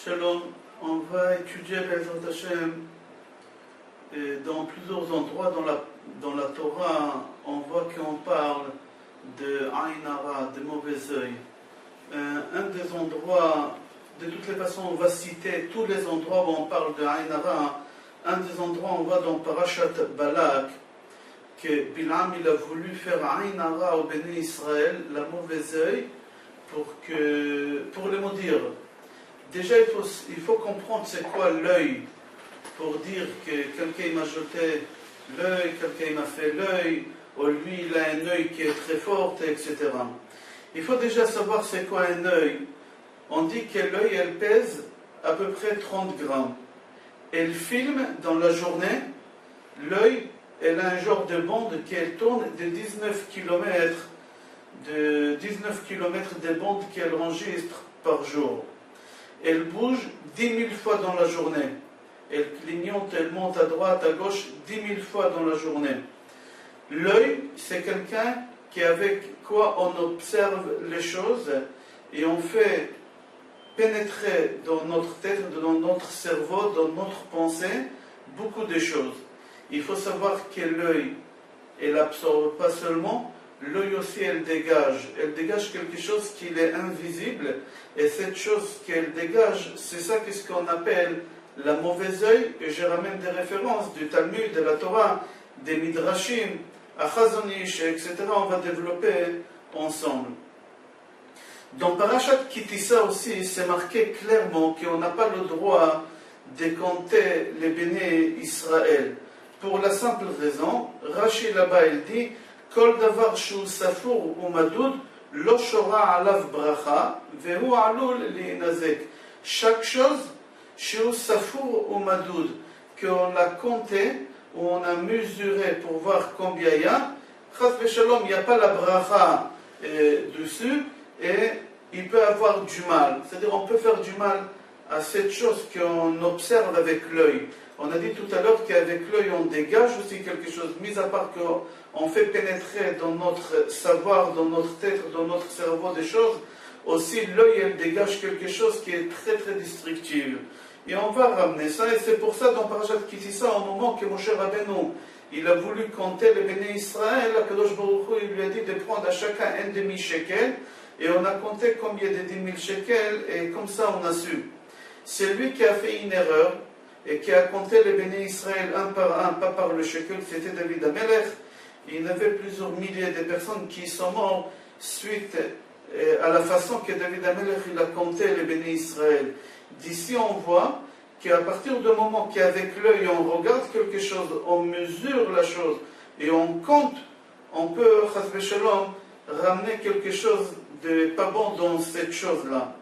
Shalom, on va étudier Bezrat Hashem dans plusieurs endroits dans la Torah. On voit qu'on parle de Ain Hara, de mauvais œil. Un des endroits, de toutes les façons, on va citer tous les endroits où on parle de Ain Hara. Un des endroits, on voit dans Parashat Balak que Bilam il a voulu faire Ain Hara au Béni Israël, la mauvais œil, pour les maudire. Déjà, il faut comprendre c'est quoi l'œil, pour dire que quelqu'un m'a jeté l'œil, quelqu'un m'a fait l'œil, ou lui il a un œil qui est très fort, etc. Il faut déjà savoir c'est quoi un œil. On dit que l'œil, elle pèse à peu près 30 grammes. Elle filme dans la journée, l'œil, elle a un genre de bande qui tourne de 19 km, de bande qu'elle enregistre par jour. Elle bouge 10 000 fois dans la journée. Elle clignote, elle monte à droite, à gauche, 10 000 fois dans la journée. L'œil, c'est quelqu'un avec quoi on observe les choses et on fait pénétrer dans notre tête, dans notre cerveau, dans notre pensée, beaucoup de choses. Il faut savoir que l'œil, elle n'absorbe pas seulement, l'œil aussi, elle dégage quelque chose qui est invisible, et cette chose qu'elle dégage, c'est ça qu'est-ce qu'on appelle la mauvaise œil, et je ramène des références du Talmud, de la Torah, des Midrashim, à Chazon Ish, etc. On va développer ensemble. Dans Parashat Kitissa aussi, c'est marqué clairement qu'on n'a pas le droit de compter les béné Israël. Pour la simple raison, Rashi là-bas, il dit Kol davar shu safour ou madoud, lo shora alav bracha, vehu alul li'nazek. Chaque chose, shu safour ou madoud, qu'on a compté, ou on a mesuré pour voir combien il y a, chas v'shalom, il n'y a pas la bracha dessus, et il peut avoir du mal. C'est-à-dire, on peut faire du mal à cette chose qu'on observe avec l'œil. On a dit tout à l'heure qu'avec l'œil, on dégage aussi quelque chose, mis à part qu'on fait pénétrer dans notre savoir, dans notre tête, dans notre cerveau des choses, aussi l'œil, elle dégage quelque chose qui est très très destructif. Et on va ramener ça, et c'est pour ça dans Parashat Kitissa, au moment que Moshe Rabbeinu, il a voulu compter les béné Israël, Kadosh Baruch Hu, il lui a dit de prendre à chacun un demi-shekel, et on a compté combien de 10 000 shekels, et comme ça on a su. C'est lui qui a fait une erreur, et qui a compté les béné Israël un par un, pas par le shekel, c'était David Amelech. Il y avait plusieurs milliers de personnes qui sont mortes suite à la façon que David Amelech il a compté les béné Israël. D'ici on voit qu'à partir du moment qu'avec l'œil on regarde quelque chose, on mesure la chose et on compte, on peut, chas v'shalom, ramener quelque chose de pas bon dans cette chose-là.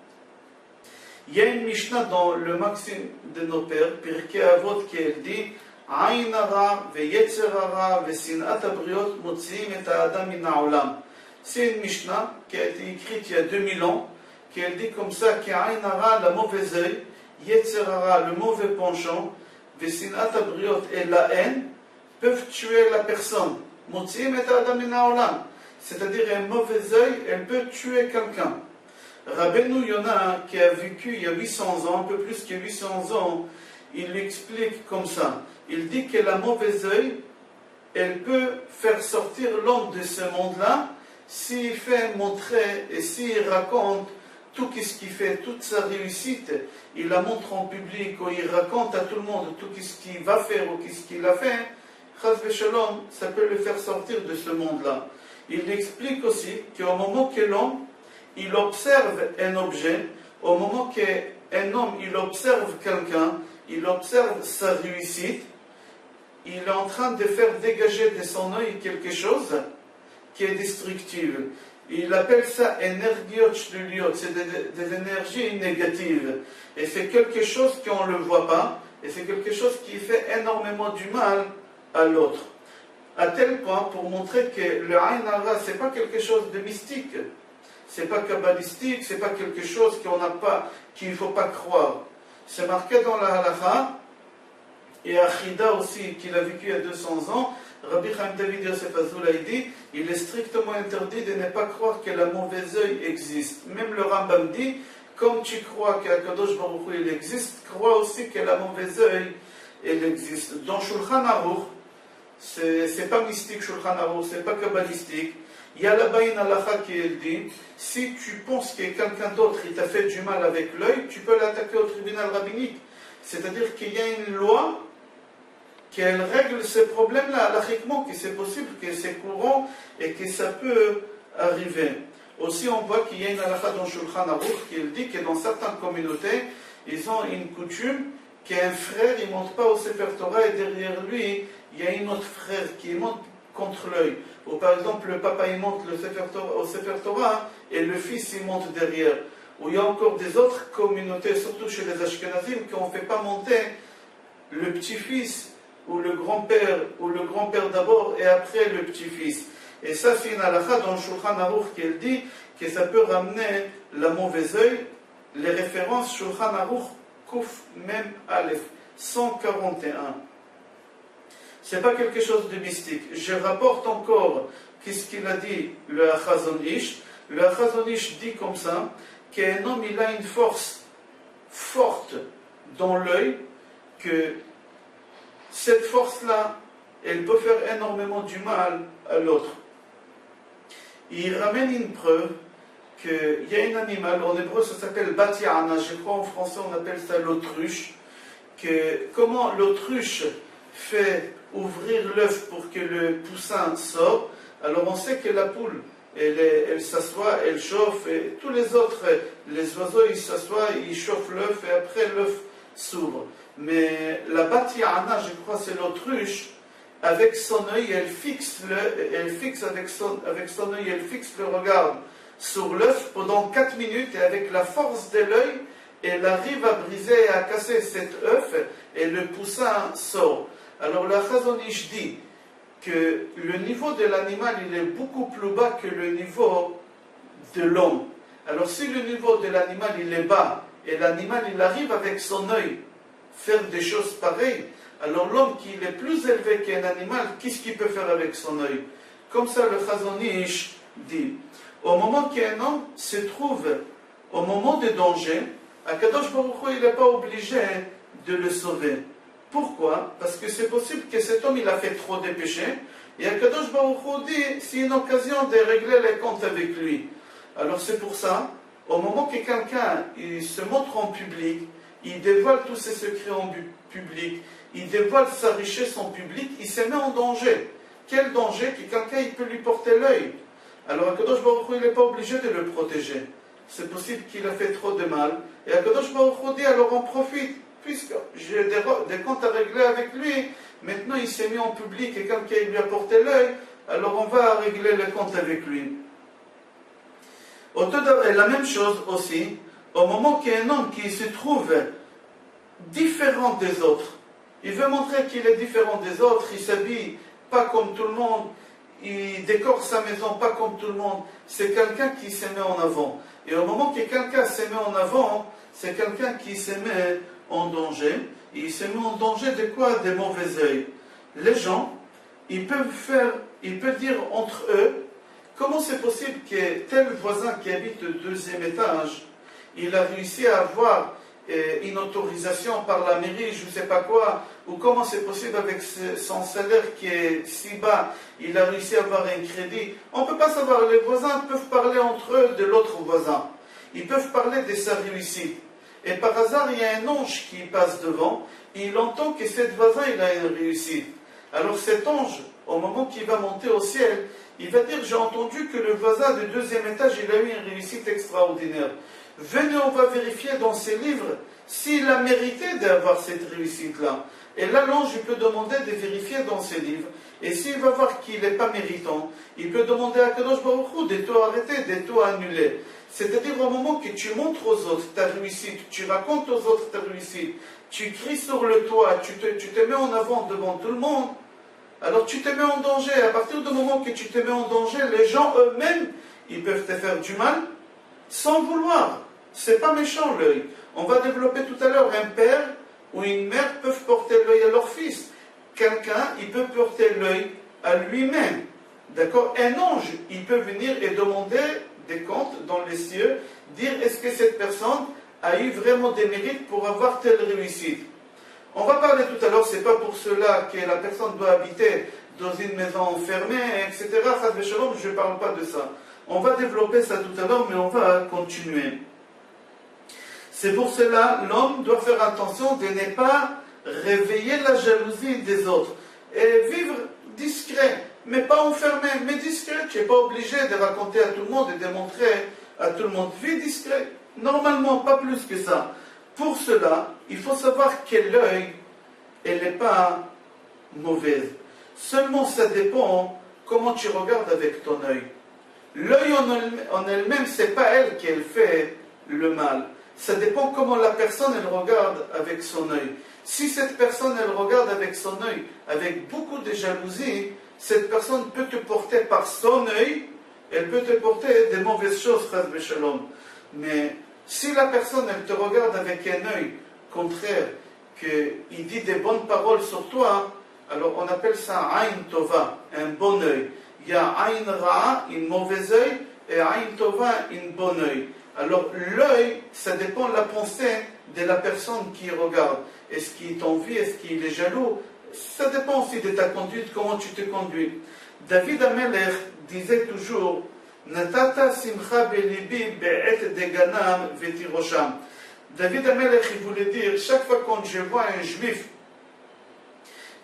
Il y a une Mishnah dans le Maxime de nos pères, Pirkei Avot, qui elle dit Ain hara ve'yetzer hara ve'sinat habriot motziim et ha'adam min ha'olam. C'est une Mishnah qui a été écrite il y a 2000 ans, qui elle dit comme ça qu'Ain hara, la mauvaise œil, yetzer hara, le mauvais penchant, ve'sinat habriot et la haine, peuvent tuer la personne. Motziim et ha'adam min ha'olam. C'est-à-dire un mauvais œil, elle peut tuer quelqu'un. Rabbeinu Yonah, qui a vécu il y a 800 ans, un peu plus que 800 ans, il l'explique comme ça. Il dit que la mauvaise œil, elle peut faire sortir l'homme de ce monde-là s'il fait montrer et s'il raconte tout ce qu'il fait, toute sa réussite, il la montre en public ou il raconte à tout le monde tout ce qu'il va faire ou ce qu'il a fait, chas v'shalom, ça peut le faire sortir de ce monde-là. Il explique aussi qu'au moment que l'homme il observe un objet, au moment qu'un homme il observe quelqu'un, il observe sa réussite, il est en train de faire dégager de son œil quelque chose qui est destructif. Il appelle ça énergiot shluliot, c'est des énergies négatives. Et c'est quelque chose qu'on ne le voit pas, et c'est quelque chose qui fait énormément du mal à l'autre. À tel point, pour montrer que le Ain Hara, ce n'est pas quelque chose de mystique. C'est pas kabbalistique, c'est pas quelque chose qu'il ne faut pas croire. C'est marqué dans la halakha, et Achida aussi, qu'il a vécu il y a 200 ans, Rabbi Chaim David Yosef Azulay dit, il est strictement interdit de ne pas croire que la mauvaise œil existe. Même le Rambam dit comme tu crois qu'Akadosh Baruch Hu il existe, crois aussi que la mauvaise œil, elle existe. Dans Shulchan Aruch, c'est pas mystique Shulchan Aruch, c'est pas kabbalistique. Il y a là-bas une halakha qui dit, si tu penses que quelqu'un d'autre il t'a fait du mal avec l'œil, tu peux l'attaquer au tribunal rabbinique. C'est-à-dire qu'il y a une loi qu'elle règle ces problèmes-là, halachiquement, que c'est possible, que c'est courant et que ça peut arriver. Aussi, on voit qu'il y a une halakha dans Shulchan Aruch qui dit que dans certaines communautés, ils ont une coutume qu'un frère, il ne monte pas au Sefer Torah et derrière lui, il y a un autre frère qui monte contre l'œil. Ou par exemple, le papa, il monte au Sefer Torah et le fils, il monte derrière. Ou il y a encore des autres communautés, surtout chez les Ashkenazim, qu'on ne fait pas monter le petit-fils ou le grand-père d'abord et après le petit-fils. Et ça, c'est une halakha dans Shulchan Aruch qui dit que ça peut ramener la mauvaise œil. Les références Shulchan Aruch Kuf Mem Aleph 141. C'est pas quelque chose de mystique. Je rapporte encore qu'est-ce qu'il a dit le Chazon Ish. Le Chazon Ish dit comme ça qu'un homme il a une force forte dans l'œil, que cette force-là, elle peut faire énormément du mal à l'autre. Il ramène une preuve qu'il y a un animal, en hébreu ça s'appelle Batiana, je crois en français on appelle ça l'autruche, que comment l'autruche fait ouvrir l'œuf pour que le poussin sorte. Alors on sait que la poule, elle s'assoit, elle chauffe, et tous les autres, les oiseaux, ils s'assoient, ils chauffent l'œuf, et après l'œuf s'ouvre. Mais la Batiana, je crois, c'est l'autruche, avec son œil, elle fixe avec son œil, elle fixe le regard sur l'œuf pendant 4 minutes, et avec la force de l'œil, elle arrive à briser et à casser cet œuf, et le poussin sort. Alors la Chazon Ish dit que le niveau de l'animal il est beaucoup plus bas que le niveau de l'homme. Alors si le niveau de l'animal il est bas et l'animal il arrive avec son œil faire des choses pareilles, alors l'homme qui est plus élevé qu'un animal, qu'est-ce qu'il peut faire avec son œil? Comme ça le Chazon Ish dit. Au moment qu'un homme se trouve au moment de danger, Akadosh Baruch Hu il n'est pas obligé de le sauver. Pourquoi? Parce que c'est possible que cet homme il a fait trop de péchés et Akadosh Baruch Hu dit c'est une occasion de régler les comptes avec lui. Alors c'est pour ça, au moment que quelqu'un il se montre en public, il dévoile tous ses secrets en public, il dévoile sa richesse en public, il se met en danger. Quel danger? Que quelqu'un il peut lui porter l'œil. Alors Akadosh Baruch Hu il n'est pas obligé de le protéger. C'est possible qu'il a fait trop de mal et Akadosh Baruch Hu dit alors on profite. Puisque j'ai des comptes à régler avec lui, maintenant il s'est mis en public et quelqu'un lui a porté l'œil, alors on va régler les comptes avec lui. Et la même chose aussi, au moment qu'il y a un homme qui se trouve différent des autres, il veut montrer qu'il est différent des autres, il s'habille pas comme tout le monde, il décore sa maison pas comme tout le monde, c'est quelqu'un qui se met en avant. Et au moment que quelqu'un se met en avant, c'est quelqu'un qui se met en danger. Et il se met en danger de quoi? Des mauvais œils. Les gens, ils peuvent dire entre eux, comment c'est possible que tel voisin qui habite au 2e étage, il a réussi à avoir une autorisation par la mairie, je ne sais pas quoi, ou comment c'est possible avec son salaire qui est si bas, il a réussi à avoir un crédit. On ne peut pas savoir, les voisins peuvent parler entre eux de l'autre voisin. Ils peuvent parler de sa réussite. Et par hasard, il y a un ange qui passe devant, et il entend que cet voisin, il a une réussite. Alors cet ange, au moment qu'il va monter au ciel, il va dire, j'ai entendu que le voisin du 2e étage, il a eu une réussite extraordinaire. Venez, on va vérifier dans ses livres s'il a mérité d'avoir cette réussite-là. Et là, l'ange, il peut demander de vérifier dans ses livres. Et s'il va voir qu'il n'est pas méritant, il peut demander à Kadosh Baruch Hu de tout arrêter, de tout annuler. C'est-à-dire au moment que tu montres aux autres ta réussite, tu racontes aux autres ta réussite, tu cries sur le toit, tu te mets en avant devant tout le monde, alors tu te mets en danger. À partir du moment que tu te mets en danger, les gens eux-mêmes, ils peuvent te faire du mal sans vouloir. C'est pas méchant l'œil. On va développer tout à l'heure un père ou une mère peuvent porter l'œil à leur fils. Quelqu'un, il peut porter l'œil à lui-même. D'accord? Un ange, il peut venir et demander des comptes dans les cieux, dire est-ce que cette personne, a eu vraiment des mérites pour avoir telle réussite. On va parler tout à l'heure, c'est pas pour cela que la personne doit habiter dans une maison fermée, etc. Je ne parle pas de ça. On va développer ça tout à l'heure, mais on va continuer. C'est pour cela, l'homme doit faire attention de ne pas réveiller la jalousie des autres. Et vivre discret, mais pas enfermé, mais discret. Tu n'es pas obligé de raconter à tout le monde et de montrer à tout le monde. Vis discret. Normalement, pas plus que ça. Pour cela, il faut savoir que l'œil, elle n'est pas mauvaise. Seulement, ça dépend comment tu regardes avec ton œil. L'œil en elle-même, ce n'est pas elle qui fait le mal. Ça dépend comment la personne, elle regarde avec son œil. Si cette personne, elle regarde avec son œil, avec beaucoup de jalousie, cette personne peut te porter par son œil, elle peut te porter des mauvaises choses, Chas v'Shalom. Mais si la personne, elle te regarde avec un œil contraire, qu'il dit des bonnes paroles sur toi, alors on appelle ça Aïn Tova, un bon œil. Il y a Aïn Ra'a, une mauvaise œil, et Aïn Tova, une bonne œil. Alors l'œil, ça dépend de la pensée de la personne qui regarde. Est-ce qu'il t'envie, est-ce qu'il est jaloux? Ça dépend aussi de ta conduite, comment tu te conduis. David Amelech disait toujours Natata simcha belibi be'et deganam vetirosham. David Amelech, il voulait dire, chaque fois quand je vois un juif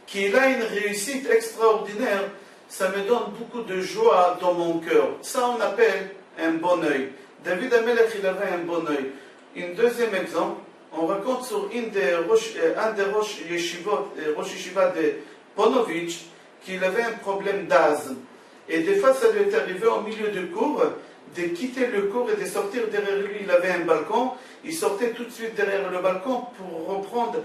qui a une réussite extraordinaire, ça me donne beaucoup de joie dans mon cœur. Ça, on appelle un bon œil. David Amelech, il avait un bon œil. Un deuxième exemple, on raconte sur un des Rosh Yeshiva de Ponovitch qu'il avait un problème d'asthme. Et des fois, ça lui est arrivé au milieu du cours de quitter le cours et de sortir derrière lui. Il avait un balcon, il sortait tout de suite derrière le balcon pour reprendre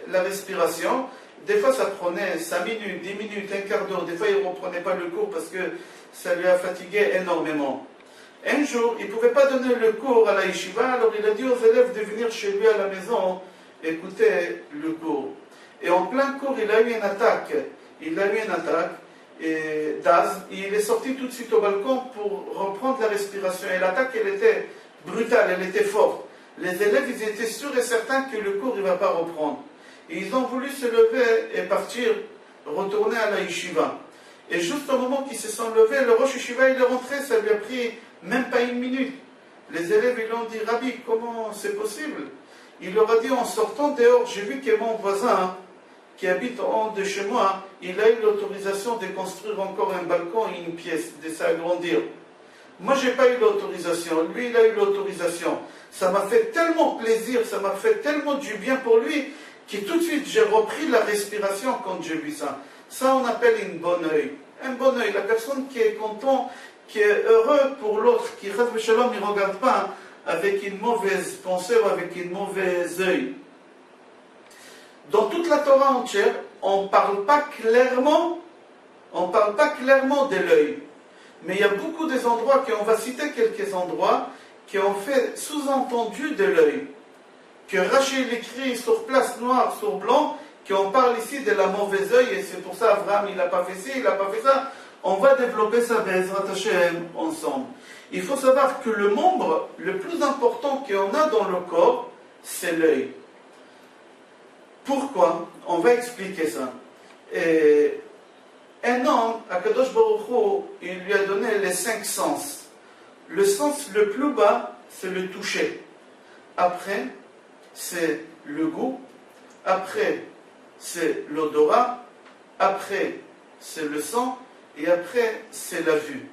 la respiration. Des fois, ça prenait 5 minutes, 10 minutes, un quart d'heure. Des fois, il ne reprenait pas le cours parce que ça lui a fatigué énormément. Un jour, il ne pouvait pas donner le cours à la yeshiva, alors il a dit aux élèves de venir chez lui à la maison écouter le cours. Et en plein cours, il a eu une attaque. d'asthme, et il est sorti tout de suite au balcon pour reprendre la respiration. Et l'attaque, elle était brutale, elle était forte. Les élèves, ils étaient sûrs et certains que le cours, il ne va pas reprendre. Et ils ont voulu se lever et partir, retourner à la yeshiva. Et juste au moment qu'ils se sont levés, le Rosh Yeshiva, il est rentré, ça lui a pris même pas une minute. Les élèves, ils l'ont dit, Rabbi, comment c'est possible? Il leur a dit, en sortant dehors, j'ai vu que mon voisin, qui habite en haut de chez moi, il a eu l'autorisation de construire encore un balcon et une pièce, de s'agrandir. Moi, je n'ai pas eu l'autorisation. Lui, il a eu l'autorisation. Ça m'a fait tellement plaisir, ça m'a fait tellement du bien pour lui, que tout de suite, j'ai repris la respiration quand j'ai vu ça. Ça, on appelle une bonne œil. Un bon œil. La personne qui est content, qui est heureux pour l'autre, qui reste shalom, il ne regarde pas avec une mauvaise pensée ou avec une mauvaise œil. Dans toute la Torah entière, on ne parle pas clairement de l'œil. Mais il y a beaucoup des endroits, on va citer quelques endroits, qui ont fait sous-entendu de l'œil. Que Rachid écrit sur place noir, sur blanc, qu'on parle ici de la mauvaise œil, et c'est pour ça Abraham, il n'a pas fait ci, il n'a pas fait ça. On va développer ça, Be'ezrat Hashem, ensemble. Il faut savoir que le membre le plus important qu'on a dans le corps, c'est l'œil. Pourquoi? On va expliquer ça. Et un homme, Akadosh Baruch Hu, il lui a donné les 5 sens. Le sens le plus bas, c'est le toucher. Après, c'est le goût. Après, c'est l'odorat. Après, c'est le sang. Et après, c'est la vue.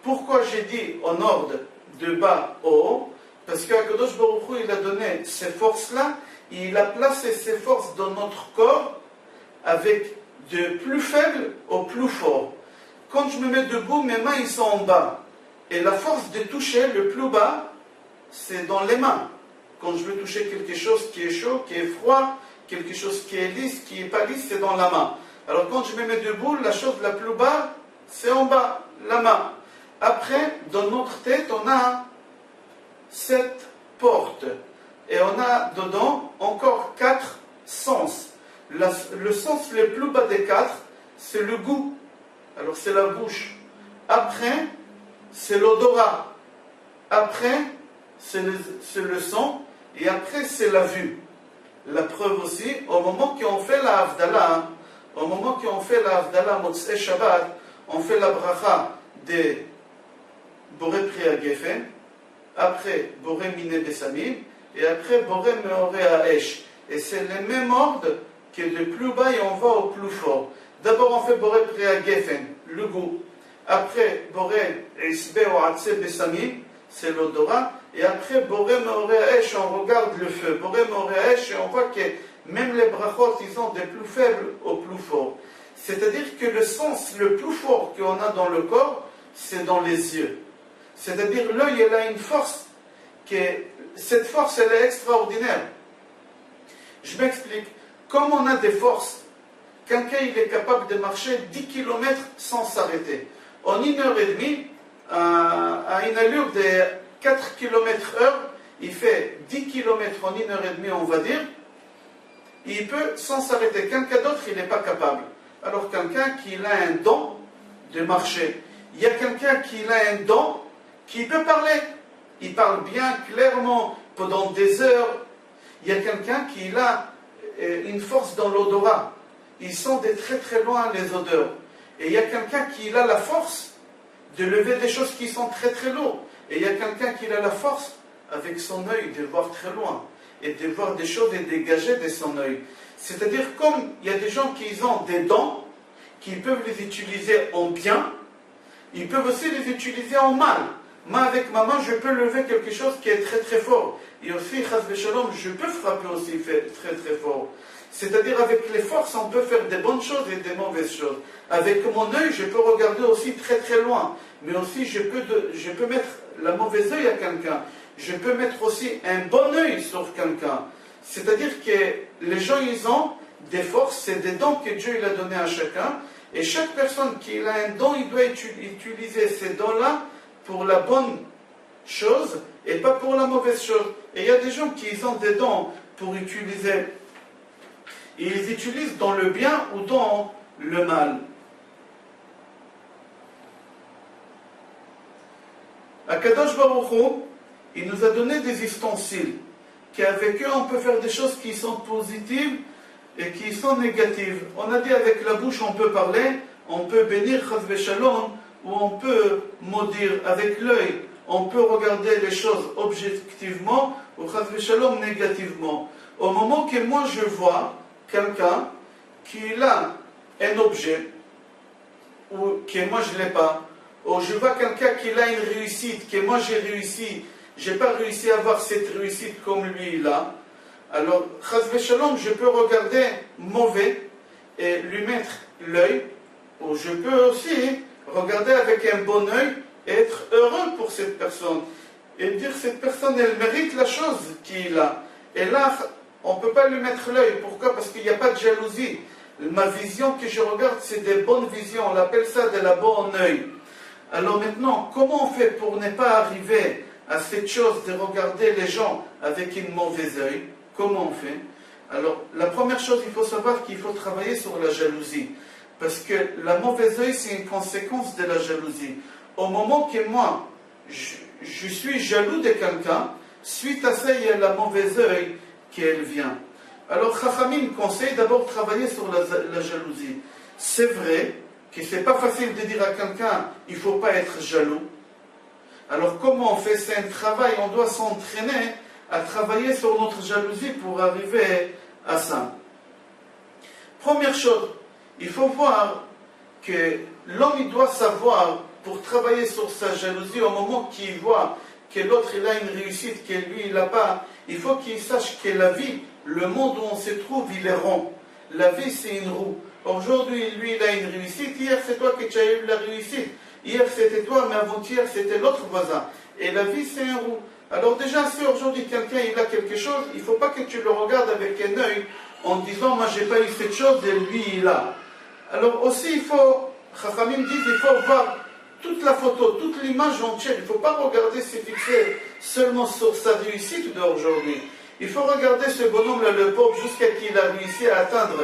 Pourquoi j'ai dit en ordre de bas au haut? Parce qu'Akadosh Baruch Hu, il a donné ces forces-là, et il a placé ces forces dans notre corps avec de plus faible au plus fort. Quand je me mets debout, mes mains ils sont en bas. Et la force de toucher le plus bas, c'est dans les mains. Quand je veux toucher quelque chose qui est chaud, qui est froid, quelque chose qui est lisse, qui n'est pas lisse, c'est dans la main. Alors quand je me mets debout, la chose la plus bas, c'est en bas, la main. Après, dans notre tête, on a 7 portes. Et on a dedans encore 4 sens. Le sens le plus bas des 4, c'est le goût. Alors c'est la bouche. Après, c'est l'odorat. après c'est le son, et après c'est la vue. La preuve aussi, au moment qu'on fait la Havdalah, Motzei Shabbat, on fait la bracha de Boré Priya Gefen, après Boré Mine Besamim, et après Boré Meoré Haesh. Et c'est le même ordre que de plus bas et on va au plus fort. D'abord on fait Boré Priya Gefen, le goût. Après Boré Isbe ou Atse Besamim, c'est l'odorat. Et après Boré Meoré Haesh, on regarde le feu. Boré Meoré Haesh, et on voit que même les brachot, ils ont des plus faibles au plus fort. C'est-à-dire que le sens le plus fort qu'on a dans le corps, c'est dans les yeux. C'est-à-dire l'œil, il a une force, cette force, elle est extraordinaire. Je m'explique. Comme on a des forces, quelqu'un il est capable de marcher 10 km sans s'arrêter. En 1h30, à une allure de 4 km/h, il fait 10 km en 1h30, on va dire. Il peut sans s'arrêter. Quelqu'un d'autre, il n'est pas capable. Alors quelqu'un qui a un don de marcher. Il y a quelqu'un qui a un don qui peut parler. Il parle bien, clairement, pendant des heures. Il y a quelqu'un qui a une force dans l'odorat. Ils sont de très très loin les odeurs. Et il y a quelqu'un qui a la force de lever des choses qui sont très très lourdes. Et il y a quelqu'un qui a la force, avec son œil, de voir très loin. Et de voir des choses et dégager de son œil. C'est-à-dire, comme il y a des gens qui ont des dents, qui peuvent les utiliser en bien, ils peuvent aussi les utiliser en mal. Moi, avec ma main, je peux lever quelque chose qui est très très fort. Et aussi, chas v'shalom, je peux frapper aussi très très fort. C'est-à-dire, avec les forces, on peut faire des bonnes choses et des mauvaises choses. Avec mon œil, je peux regarder aussi très très loin. Mais aussi, je peux mettre la mauvaise œil à quelqu'un. Je peux mettre aussi un bon œil sur quelqu'un. C'est-à-dire que les gens, ils ont des forces, c'est des dons que Dieu il a donnés à chacun. Et chaque personne qui a un don, il doit utiliser ces dons-là pour la bonne chose et pas pour la mauvaise chose. Et il y a des gens qui ont des dons pour utiliser. Ils les utilisent dans le bien ou dans le mal. Akadosh Baruch Hu, il nous a donné des ustensiles, qu'avec eux on peut faire des choses qui sont positives et qui sont négatives. On a dit avec la bouche on peut parler, on peut bénir chas v'shalom, ou on peut maudire avec l'œil. On peut regarder les choses objectivement ou chas v'shalom négativement. Au moment que moi je vois quelqu'un qui a un objet, ou que moi je ne l'ai pas, ou je vois quelqu'un qui a une réussite, que moi j'ai réussi, je n'ai pas réussi à avoir cette réussite comme lui il a, alors, chas v'shalom, je peux regarder mauvais et lui mettre l'œil, ou je peux aussi regarder avec un bon œil et être heureux pour cette personne. Et dire cette personne, elle mérite la chose qu'il a. Et là, on ne peut pas lui mettre l'œil. Pourquoi? Parce qu'il n'y a pas de jalousie. Ma vision que je regarde, c'est des bonnes visions. On appelle ça de la bonne œil. Alors maintenant, comment on fait pour ne pas arriver à cette chose de regarder les gens avec une mauvaise œil? Comment on fait? Alors, la première chose, il faut savoir qu'il faut travailler sur la jalousie. Parce que la mauvaise œil, c'est une conséquence de la jalousie. Au moment que moi, je suis jaloux de quelqu'un, suite à ça, il y a la mauvaise œil qui elle vient. Alors, Chachamim conseille d'abord de travailler sur la jalousie. C'est vrai que ce n'est pas facile de dire à quelqu'un, il ne faut pas être jaloux. Alors, comment on fait? C'est un travail, on doit s'entraîner à travailler sur notre jalousie pour arriver à ça. Première chose, il faut voir que l'homme il doit savoir, pour travailler sur sa jalousie, au moment qu'il voit que l'autre il a une réussite que lui il n'a pas, il faut qu'il sache que la vie, le monde où on se trouve, il est rond. La vie c'est une roue. Aujourd'hui lui il a une réussite, hier c'est toi que tu as eu la réussite, hier c'était toi mais avant-hier c'était l'autre voisin. Et la vie c'est une roue. Alors déjà, si aujourd'hui quelqu'un il a quelque chose, il ne faut pas que tu le regardes avec un œil en disant « moi j'ai pas eu cette chose et lui il a ». Alors aussi il faut, Chachamim dit, il faut voir toute la photo, toute l'image entière. Il ne faut pas regarder, se fixer seulement sur sa réussite d'aujourd'hui. Il faut regarder ce bonhomme-là, le pauvre, jusqu'à qu'il a réussi à atteindre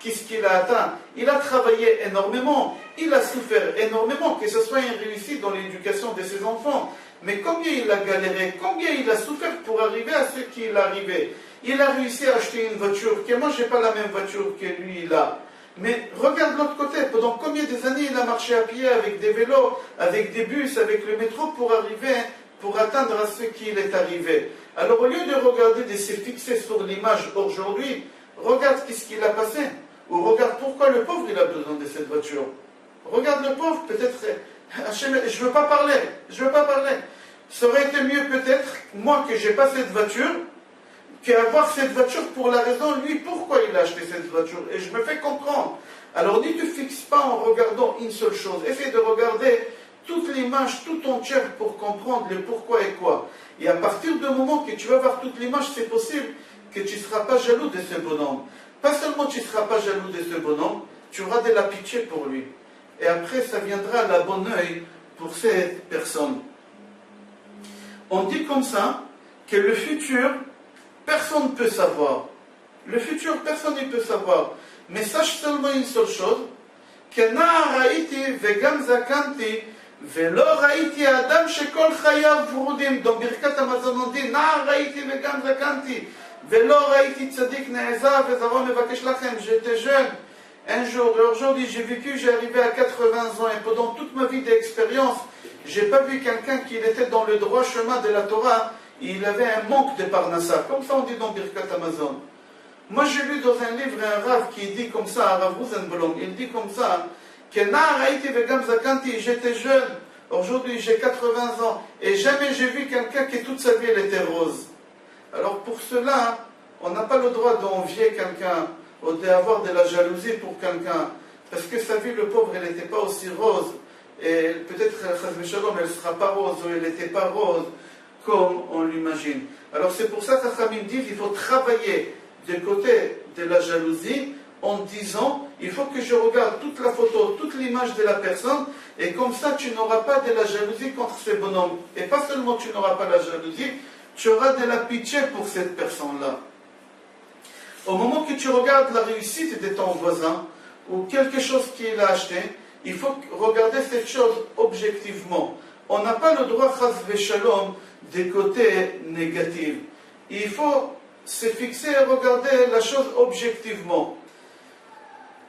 qu'est-ce qu'il a atteint. Il a travaillé énormément, il a souffert énormément, que ce soit une réussite dans l'éducation de ses enfants. Mais combien il a galéré, combien il a souffert pour arriver à ce qu'il est arrivé. Il a réussi à acheter une voiture, que moi je n'ai pas la même voiture que lui il a. Mais regarde l'autre côté, pendant combien des années il a marché à pied avec des vélos, avec des bus, avec le métro pour arriver, pour atteindre à ce qu'il est arrivé. Alors au lieu de regarder, de se fixer sur l'image aujourd'hui, regarde qu'est-ce qu'il a passé. Ou regarde pourquoi le pauvre il a besoin de cette voiture. Regarde le pauvre, peut-être, je ne veux pas parler, Ça aurait été mieux peut-être, moi que j'ai pas cette voiture, qu'avoir cette voiture pour la raison, lui, pourquoi il a acheté cette voiture. Et je me fais comprendre. Alors ne te fixe pas en regardant une seule chose. Essaie de regarder toute l'image, tout entière pour comprendre le pourquoi et quoi. Et à partir du moment que tu vas voir toute l'image, c'est possible que tu ne seras pas jaloux de ce bonhomme. Pas seulement tu ne seras pas jaloux de ce bonhomme, tu auras de la pitié pour lui. Et après, ça viendra à la bonne œil pour cette personne. On dit comme ça que le futur, personne ne peut savoir. Le futur, personne ne peut savoir. Mais sache seulement une seule chose, que na raïti vegam zakanti velo raïti adam shekol chayav vrudim. Dans Birkat Hamazon on dit na raïti vegam zakanti velo raïti tzadik ne'eza vezaro mevakesh lachem. J'étais jeune un jour et aujourd'hui j'ai vécu, j'ai arrivé à 80 ans et pendant toute ma vie d'expérience, j'ai pas vu quelqu'un qui était dans le droit chemin de la Torah. Il avait un manque de parnassa, comme ça on dit dans Birkat Hamazon. Moi j'ai lu dans un livre un Rav qui dit comme ça, un Rav Rosenblum, il dit comme ça, que j'étais jeune, aujourd'hui j'ai 80 ans, et jamais j'ai vu quelqu'un qui toute sa vie elle était rose. Alors pour cela, on n'a pas le droit d'envier quelqu'un, ou d'avoir de la jalousie pour quelqu'un, parce que sa vie, le pauvre, elle n'était pas aussi rose, et peut-être elle ne sera pas rose, ou elle n'était pas rose, comme on l'imagine. Alors c'est pour ça que Chachamim dit qu'il faut travailler du côté de la jalousie en disant il faut que je regarde toute la photo, toute l'image de la personne et comme ça tu n'auras pas de la jalousie contre ce bonhomme. Et pas seulement tu n'auras pas la jalousie, tu auras de la pitié pour cette personne-là. Au moment que tu regardes la réussite de ton voisin ou quelque chose qu'il a acheté, il faut regarder cette chose objectivement. On n'a pas le droit, chas v'shalom, des côtés négatifs. Il faut se fixer et regarder la chose objectivement.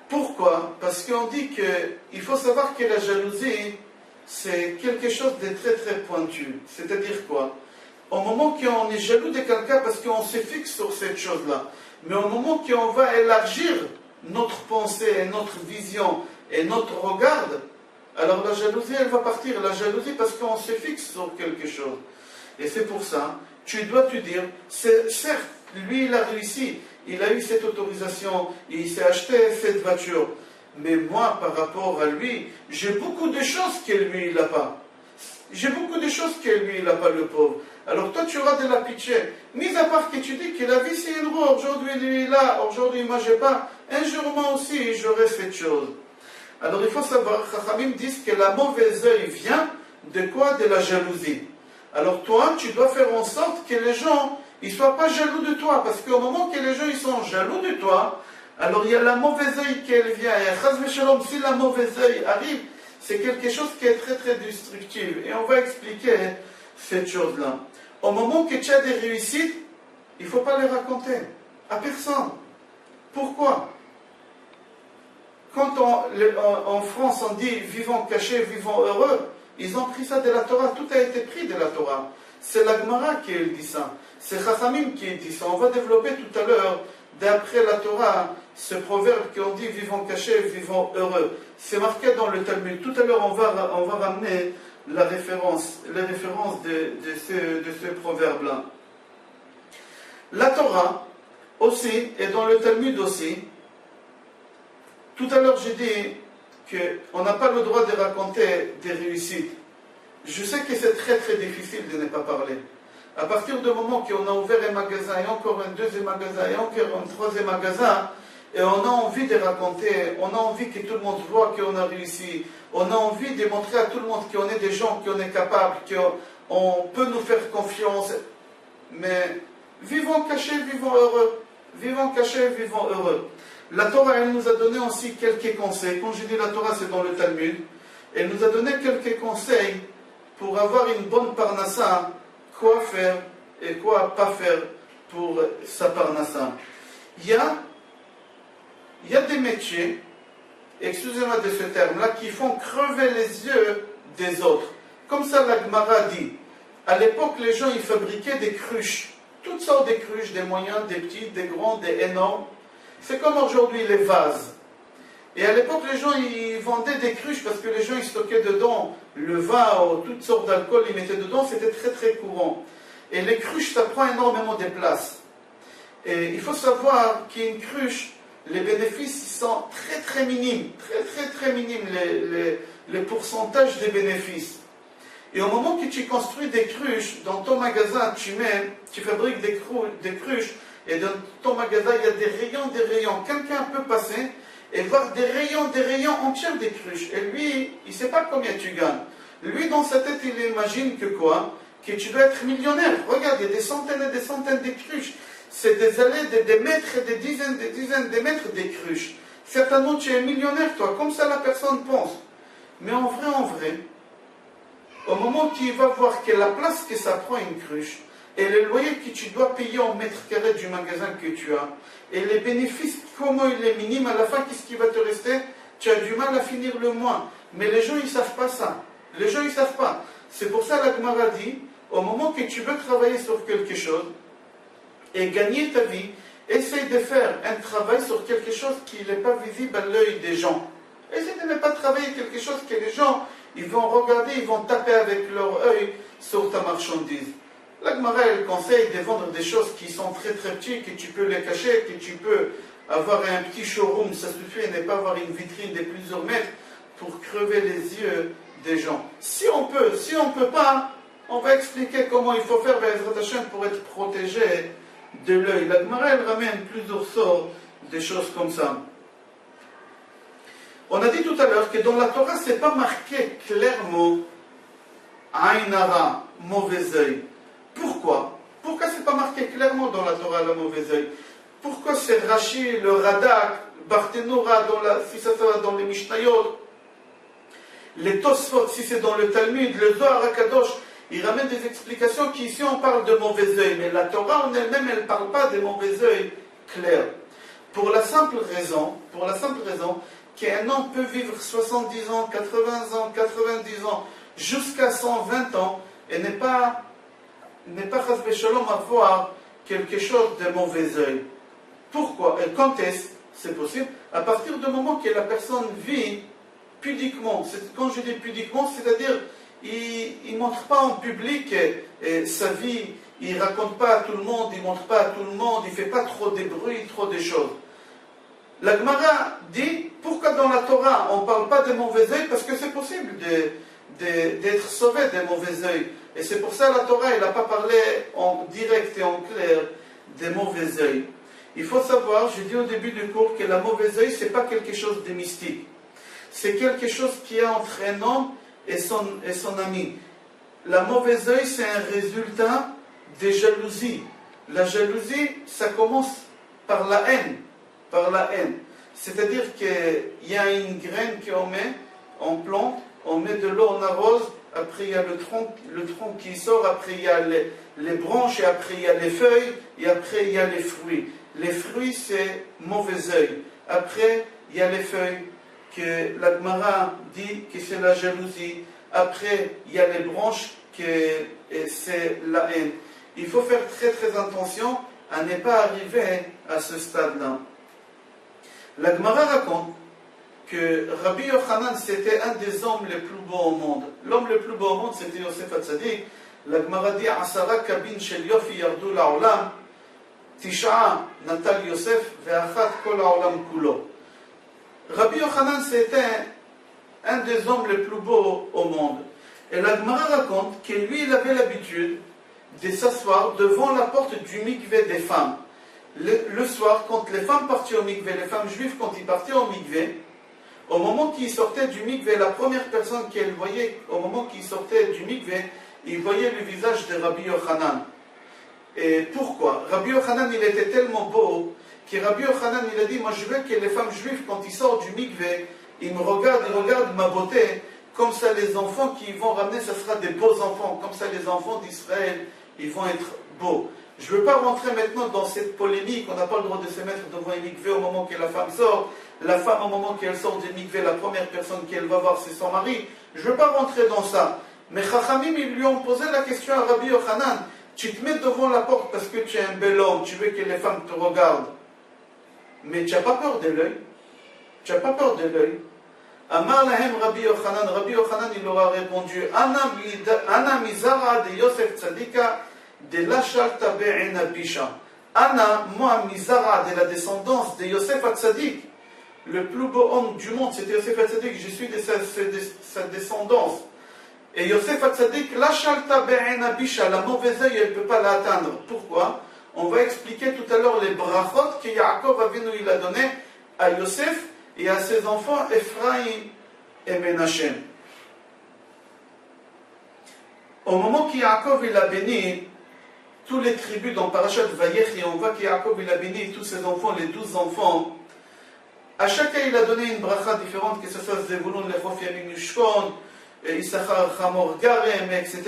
Pourquoi? Parce qu'on dit qu'il faut savoir que la jalousie, c'est quelque chose de très très pointu. C'est-à-dire quoi? Au moment qu'on est jaloux de quelqu'un, parce qu'on se fixe sur cette chose-là, mais au moment qu'on va élargir notre pensée, notre vision et notre regard, alors la jalousie, elle va partir. La jalousie, parce qu'on se fixe sur quelque chose. Et c'est pour ça, tu dois te dire, certes, lui, il a réussi, il a eu cette autorisation, il s'est acheté cette voiture. Mais moi, par rapport à lui, j'ai beaucoup de choses que lui, il n'a pas. J'ai beaucoup de choses que lui, il n'a pas, le pauvre. Alors toi, tu auras de la pitié. Mis à part que tu dis que la vie, c'est une roue. Aujourd'hui, lui, il a. Aujourd'hui, moi, j'ai pas. Un jour, moi aussi, j'aurai cette chose. Alors, il faut savoir, Chachamim disent que la mauvaise œil vient de quoi? De la jalousie. Alors toi, tu dois faire en sorte que les gens ils ne soient pas jaloux de toi. Parce qu'au moment que les gens ils sont jaloux de toi, alors il y a la mauvaise œil qui vient. Et chas v'shalom, si la mauvaise œil arrive, c'est quelque chose qui est très très destructif. Et on va expliquer cette chose-là. Au moment que tu as des réussites, il ne faut pas les raconter à personne. Pourquoi? Quand en France on dit vivons cachés, vivons heureux, ils ont pris ça de la Torah, tout a été pris de la Torah. C'est la Gemara qui dit ça. C'est Chachamim qui dit ça. On va développer tout à l'heure, d'après la Torah, ce proverbe qu'on dit vivons cachés, vivons heureux. C'est marqué dans le Talmud. Tout à l'heure, on va ramener les références de ce proverbe-là. La Torah aussi, et dans le Talmud aussi, tout à l'heure j'ai dit qu'on n'a pas le droit de raconter des réussites. Je sais que c'est très très difficile de ne pas parler. À partir du moment qu'on a ouvert un magasin, et encore un deuxième magasin, et encore un troisième magasin, et on a envie de raconter, on a envie que tout le monde voit qu'on a réussi, on a envie de montrer à tout le monde qu'on est des gens, qu'on est capables, qu'on peut nous faire confiance. Mais vivons cachés, vivons heureux. Vivons cachés, vivons heureux. La Torah, elle nous a donné aussi quelques conseils. Quand je dis la Torah, c'est dans le Talmud. Elle nous a donné quelques conseils pour avoir une bonne parnassa, quoi faire et quoi pas faire pour sa parnassa. Il y a des métiers, excusez-moi de ce terme-là, qui font crever les yeux des autres. Comme ça, la Gemara dit, à l'époque, les gens, ils fabriquaient des cruches. Toutes sortes de cruches, des moyens, des petites, des grandes, des énormes. C'est comme aujourd'hui les vases. Et à l'époque, les gens, ils vendaient des cruches parce que les gens, ils stockaient dedans le vin ou toutes sortes d'alcool, ils mettaient dedans, c'était très très courant. Et les cruches, ça prend énormément de place. Et il faut savoir qu'une cruche, les bénéfices sont très très minimes, très minimes, les pourcentages des bénéfices. Et au moment que tu construis des cruches, dans ton magasin, tu fabriques des cruches, et dans ton magasin, il y a des rayons. Quelqu'un peut passer et voir des rayons entiers des cruches. Et lui, il ne sait pas combien tu gagnes. Lui, dans sa tête, il imagine que quoi? Que tu dois être millionnaire. Regarde, il y a des centaines et des centaines de cruches. C'est des allées, des mètres, des dizaines de mètres des cruches. Certainement, tu es millionnaire, toi. Comme ça, la personne pense. Mais en vrai, au moment où tu vas voir que la place que ça prend une cruche, et le loyer que tu dois payer en mètre carré du magasin que tu as, et les bénéfices, comment il est minime, à la fin, qu'est-ce qui va te rester? Tu as du mal à finir le mois. Mais les gens, ils ne savent pas ça. Les gens, ils ne savent pas. C'est pour ça que la Gemara dit, au moment que tu veux travailler sur quelque chose, et gagner ta vie, essaye de faire un travail sur quelque chose qui n'est pas visible à l'œil des gens. Essaye de ne pas travailler quelque chose que les gens, ils vont regarder, ils vont taper avec leur œil sur ta marchandise. La Gemara, elle conseille de vendre des choses qui sont très petites, que tu peux les cacher, que tu peux avoir un petit showroom, ça suffit, et ne pas avoir une vitrine de plusieurs mètres pour crever les yeux des gens. Si on peut pas, on va expliquer comment il faut faire pour être protégé de l'œil. La Gemara, elle ramène plusieurs sortes de choses comme ça. On a dit tout à l'heure que dans la Torah, ce n'est pas marqué clairement Aïn hara, mauvais œil. Pourquoi? Pourquoi ce n'est pas marqué clairement dans la Torah le mauvais œil? Pourquoi c'est Rashi, le Radak, Barthénora, si ça va dans les Mishnayot, les Tosfot, si c'est dans le Talmud, le Zohar HaKadosh, ils ramènent des explications qu'ici on parle de mauvais œil, mais la Torah en elle-même, elle ne parle pas de mauvais œil clair. Pour la simple raison qu'un homme peut vivre 70 ans, 80 ans, 90 ans, jusqu'à 120 ans, et n'est pas chas v'shalom avoir quelque chose de mauvais œil. Pourquoi? Et quand est-ce c'est possible? À partir du moment que la personne vit pudiquement. Quand je dis pudiquement, c'est-à-dire il ne montre pas en public sa vie, il ne raconte pas à tout le monde, il ne montre pas à tout le monde, il ne fait pas trop de bruit, trop de choses. La Gemara dit, pourquoi dans la Torah on ne parle pas de mauvais œil? Parce que c'est possible d'être sauvé des mauvais œil. Et c'est pour ça que la Torah, elle n'a pas parlé en direct et en clair des mauvais œil. Il faut savoir, je dis au début du cours, que la mauvaise œil, ce n'est pas quelque chose de mystique. C'est quelque chose qui est entre un homme et son ami. La mauvaise œil, c'est un résultat de jalousie. La jalousie, ça commence par la haine. C'est-à-dire qu'il y a une graine qu'on met, on plante, on met de l'eau, on arrose, après il y a le tronc qui sort, après il y a les branches, et après il y a les feuilles, et après il y a les fruits. Les fruits, c'est mauvais œil. Après, il y a les feuilles, que la Gemara dit que c'est la jalousie. Après, il y a les branches, que c'est la haine. Il faut faire très attention à ne pas arriver à ce stade-là. La Gemara raconte que Rabbi Yochanan, c'était un des hommes les plus beaux au monde. L'homme le plus beau au monde, c'était Yosef Hatzadik. La Gemara dit, Asara kabin shel yofi yardu la'olam, Tisha natal Yosef, ve'achat kol ha'olam kulo. Rabbi Yochanan, c'était un des hommes les plus beaux au monde. Et la Gemara raconte que lui, il avait l'habitude de s'asseoir devant la porte du mikvé des femmes. Le soir, quand les femmes partaient au mikvé, les femmes juives, quand ils partaient au mikvé, au moment qu'ils sortaient du mikvé, la première personne qu'elle voyait, au moment qu'ils sortaient du mikvé, il voyait le visage de Rabbi Yochanan. Et pourquoi? Rabbi Yochanan, il était tellement beau que Rabbi Yochanan, il a dit, moi je veux que les femmes juives, quand ils sortent du mikvé, ils me regardent, ils regardent ma beauté, comme ça les enfants qui vont ramener, ce sera des beaux enfants, comme ça les enfants d'Israël, ils vont être beaux. Je ne veux pas rentrer maintenant dans cette polémique, on n'a pas le droit de se mettre devant un mikvé au moment que la femme sort. La femme, au moment qu'elle sort du mikvé, la première personne qu'elle va voir, c'est son mari. Je ne veux pas rentrer dans ça. Mais Chachamim, ils lui ont posé la question à Rabbi Yochanan. Tu te mets devant la porte parce que tu es un bel homme, tu veux que les femmes te regardent. Mais tu n'as pas peur de l'œil. Tu n'as pas peur de l'œil. Amar lahem Rabbi Yochanan, il leur a répondu, Ana mizara de Yosef Tzadika de la shalta be'ena bisha. Ana, moi, mizara de la descendance de Yosef Tzadik. Le plus beau homme du monde, c'était Yosef Tzadik, je suis de sa descendance. Et Yosef Tzadik, la shalta be'ena bisha, la mauvaise œil, elle ne peut pas l'atteindre. Pourquoi? On va expliquer tout à l'heure les brachot que Yaakov Avinu il a donné à Yosef et à ses enfants Ephraim et Menachem. Au moment que Yaakov il a béni tous les tribus dans Parashat Vayechi, on voit que Yaakov il a béni tous ses enfants, les 12 enfants. À chacun il a donné une bracha différente, que ce soit Zevulun, Lechof, Yamin, Yushkon, Issachar, Hamor, Garem, etc.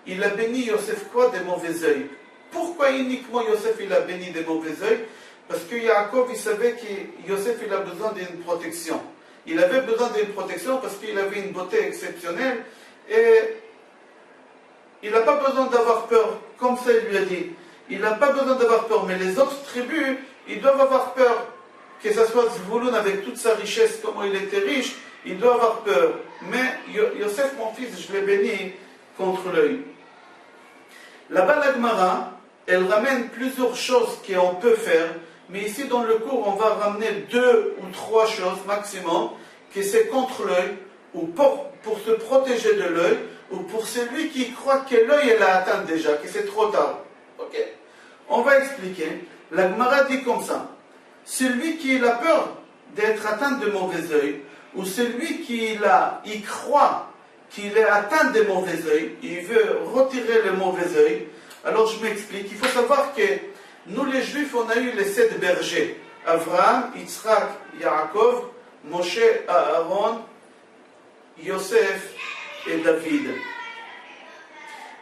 Il a béni Yosef quoi? Des mauvais œils. Pourquoi uniquement Yosef il a béni des mauvais œils? Parce que Yaakov il savait que Yosef il a besoin d'une protection. Il avait besoin d'une protection parce qu'il avait une beauté exceptionnelle et il n'a pas besoin d'avoir peur, comme ça il lui a dit. Il n'a pas besoin d'avoir peur, mais les autres tribus, ils doivent avoir peur. Que ce soit Zvouloun avec toute sa richesse, comment il était riche, il doit avoir peur. Mais Yosef, mon fils, je l'ai béni contre l'œil. Là-bas, la Gemara, elle ramène plusieurs choses qu'on peut faire, mais ici dans le cours, on va ramener 2 ou 3 choses maximum, que c'est contre l'œil, ou pour se protéger de l'œil, ou pour celui qui croit que l'œil elle a atteint déjà, que c'est trop tard. Ok? On va expliquer. La Gemara dit comme ça. Celui qui a peur d'être atteint de mauvais œil, ou celui qui il croit qu'il est atteint de mauvais œil, il veut retirer le mauvais œil. Alors je m'explique. Il faut savoir que nous les Juifs, on a eu les 7 bergers. Avraham, Yitzhak, Yaakov, Moshe, Aaron, Yosef et David.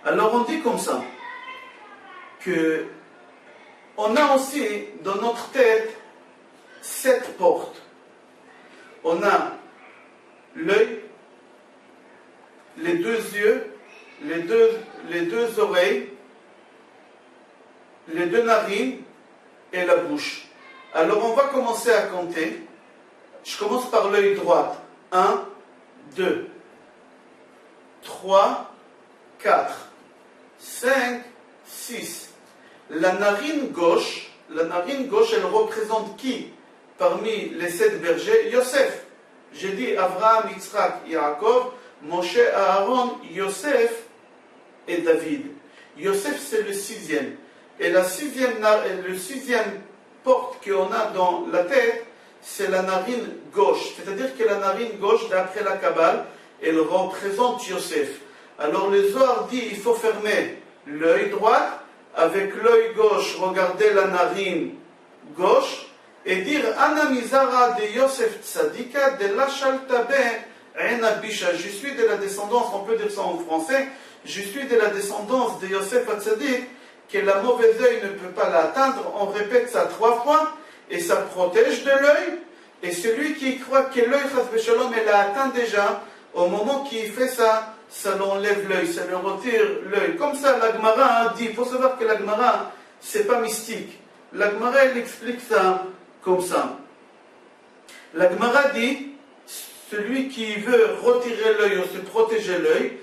Alors on dit comme ça, que on a aussi dans notre tête 7 portes. On a l'œil, les 2 yeux, les deux oreilles, les 2 narines et la bouche. Alors on va commencer à compter. Je commence par l'œil droit. 1, 2, 3, 4, 5, 6. La narine gauche, elle représente qui parmi les 7 bergers? Yosef. J'ai dit Avraham, Yitzhak, Yaakov, Moshe, Aaron, Yosef et David. Yosef c'est le 6e. Et le 6e porte qu'on a dans la tête, c'est la narine gauche. C'est-à-dire que la narine gauche, d'après la Kabbale, elle représente Yosef. Alors le Zohar dit il faut fermer l'œil droit, avec l'œil gauche, regarder la narine gauche, et dire Ana mizara de Yosef Tzadika de la Shaltabe Ena Bisha. Je suis de la descendance, on peut dire ça en français, je suis de la descendance de Yosef Tzadik, que la mauvaise œil ne peut pas l'atteindre. On répète ça 3 fois, et ça protège de l'œil. Et celui qui croit que l'œil, elle a atteint déjà, au moment qu'il fait ça, ça l'enlève l'œil, ça lui retire l'œil. Comme ça, la Gemara a dit, il faut savoir que la Gemara, c'est pas mystique. La Gemara, elle explique ça comme ça. La Gemara dit, celui qui veut retirer l'œil ou se protéger l'œil,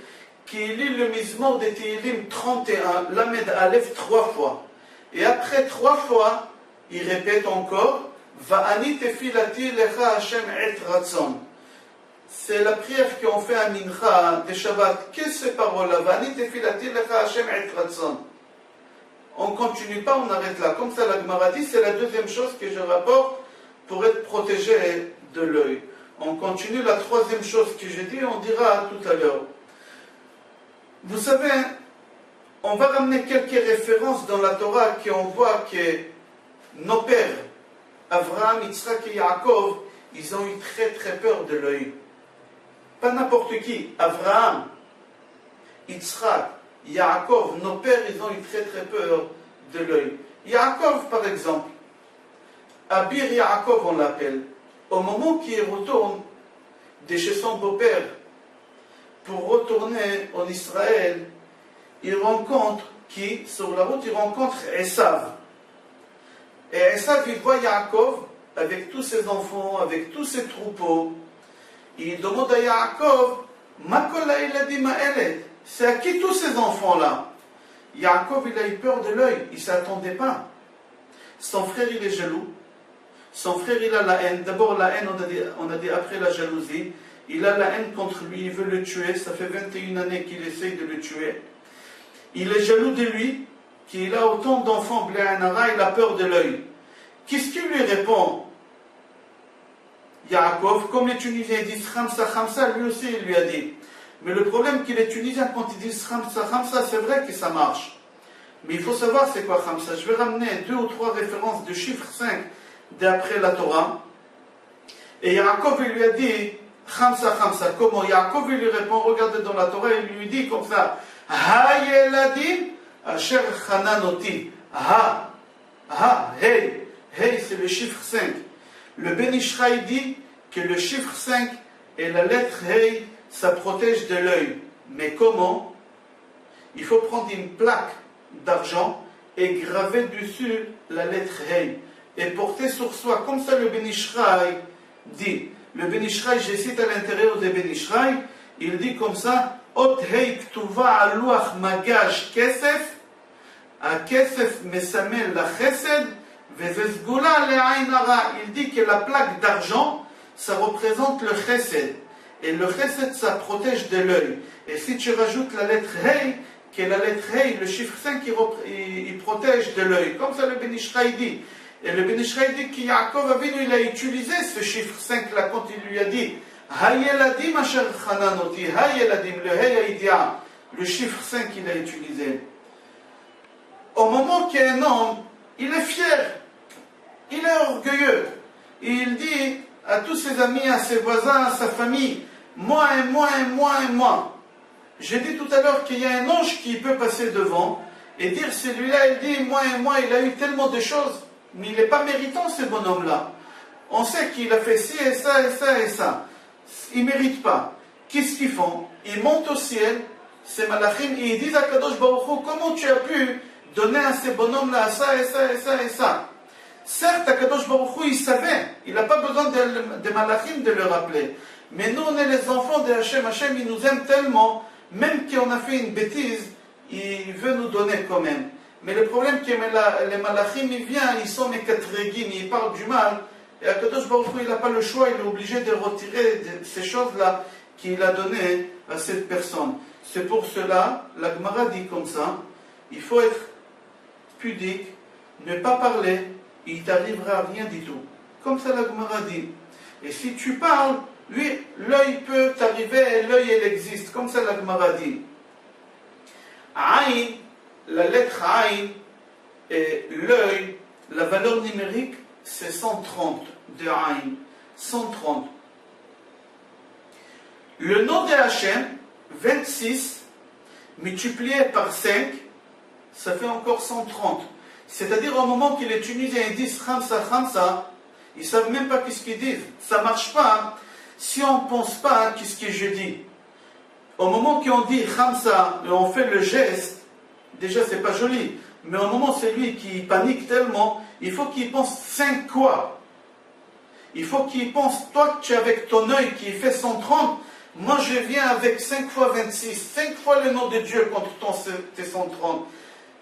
qui lit le Mizmor de Tehillim 31, Lamed Aleph 3 fois. Et après 3 fois, il répète encore, Va'ani tefilati lecha Hashem et ratzon. C'est la prière qu'on fait à Mincha de Shabbat. Qu'est-ce que ces paroles-là? Va'ani tefilati lecha Hashem et ratzon. On ne continue pas, on arrête là. Comme ça, la Gemara dit, c'est la deuxième chose que je rapporte pour être protégé de l'œil. On continue la troisième chose que j'ai dit, on dira tout à l'heure. Vous savez, on va ramener quelques références dans la Torah qu'on voit que nos pères, Abraham, Yitzhak et Yaakov, ils ont eu très très peur de l'œil. Pas n'importe qui. Abraham, Yitzhak, Yaakov, nos pères, ils ont eu très très peur de l'œil. Yaakov, par exemple, Abir Yaakov, on l'appelle. Au moment qu'il retourne de chez son beau-père pour retourner en Israël, il rencontre qui, sur la route, il rencontre Esav. Et Esav, il voit Yaakov avec tous ses enfants, avec tous ses troupeaux. Il demande à Yaakov, Makola iladim ha'eled, c'est à qui tous ces enfants-là? Yaakov, il a eu peur de l'œil, il ne s'attendait pas. Son frère, il est jaloux. Son frère, il a la haine. D'abord, la haine, on a dit après la jalousie. Il a la haine contre lui, il veut le tuer. Ça fait 21 années qu'il essaye de le tuer. Il est jaloux de lui, qu'il a autant d'enfants, Bléanara, il a peur de l'œil. Qu'est-ce qu'il lui répond? Yaakov, comme les Tunisiens disent Khamsa, Khamsa, lui aussi il lui a dit. Mais le problème qu'il est tunisien, quand ils disent Khamsa, Khamsa, c'est vrai que ça marche. Mais il faut savoir c'est quoi Khamsa. Je vais ramener 2 ou 3 références de chiffre 5 d'après la Torah. Et Yaakov, il lui a dit Khamsa, Khamsa. Comment? Yaakov, il lui répond, regardez dans la Torah, il lui dit comme ça Ha yeladim asher chananoti. Ha, hey. Hey, c'est le chiffre 5. Le Ben Ishraï dit que le chiffre 5 et la lettre Hey, ça protège de l'œil. Mais comment? Il faut prendre une plaque d'argent et graver dessus la lettre Hey. Et porter sur soi, comme ça le Ben Ishraï dit. Le Ben Ishraï, je cite à l'intérieur de Ben Ishraï, il dit comme ça, Ot Hey ktuva aluach magash kesef, a kesef mesamel la chesed, il dit que la plaque d'argent, ça représente le chesed. Et le chesed, ça protège de l'œil. Et si tu rajoutes la lettre Hey, qui est la lettre Hey, le chiffre 5, il protège de l'œil. Comme ça le Ben Ishraï dit. Et le Ben Ishraï dit que Yaakov Avinu, il a utilisé ce chiffre 5 là quand il lui a dit Hayeladim asher chananoti, Hayeladim, le Hey Haïdia, le chiffre 5 qu'il a utilisé. Au moment qu'il y a un homme, il est fier, il est orgueilleux. Et il dit à tous ses amis, à ses voisins, à sa famille, moi et moi et moi et moi. J'ai dit tout à l'heure qu'il y a un ange qui peut passer devant et dire celui-là, il dit moi et moi, il a eu tellement de choses, mais il n'est pas méritant ce bonhomme-là. On sait qu'il a fait ci et ça et ça et ça. Il ne mérite pas. Qu'est-ce qu'ils font? Ils montent au ciel, ces malachim, et ils disent à Kadosh Baruch Hu, comment tu as pu donner à ces bonhommes-là ça et ça et ça et ça? Certes, Akadosh Baruch Hu, il savait, il n'a pas besoin des malachim de le rappeler. Mais nous, on est les enfants de Hachem. Hachem, il nous aime tellement, même qu'on a fait une bêtise, il veut nous donner quand même. Mais le problème, c'est que les malachim, ils viennent, ils sont mekatregim, ils parlent du mal. Et Akadosh Baruch Hu, il n'a pas le choix, il est obligé de retirer ces choses-là qu'il a données à cette personne. C'est pour cela, la Gemara dit comme ça, il faut être pudique, ne pas parler, il ne t'arrivera rien du tout. Comme ça la Gemara dit. Et si tu parles, lui, l'œil peut t'arriver et l'œil, elle existe. Comme ça la Gemara dit. Aïn, la lettre Aïn et l'œil, la valeur numérique, c'est 130 de Aïn. 130. Le nom de Hachem, 26, multiplié par 5, ça fait encore 130. C'est-à-dire au moment que les Tunisiens disent Khamsa, Khamsa, ils ne savent même pas qu'est-ce qu'ils disent. Ça ne marche pas si on ne pense pas qu'est-ce que je dis. Au moment qu'on dit Khamsa, et on fait le geste, déjà c'est pas joli, mais au moment c'est lui qui panique tellement, il faut qu'il pense 5 quoi. Il faut qu'il pense, toi tu es avec ton œil qui fait 130, moi je viens avec 5 fois 26, 5 fois le nom de Dieu contre tes 130.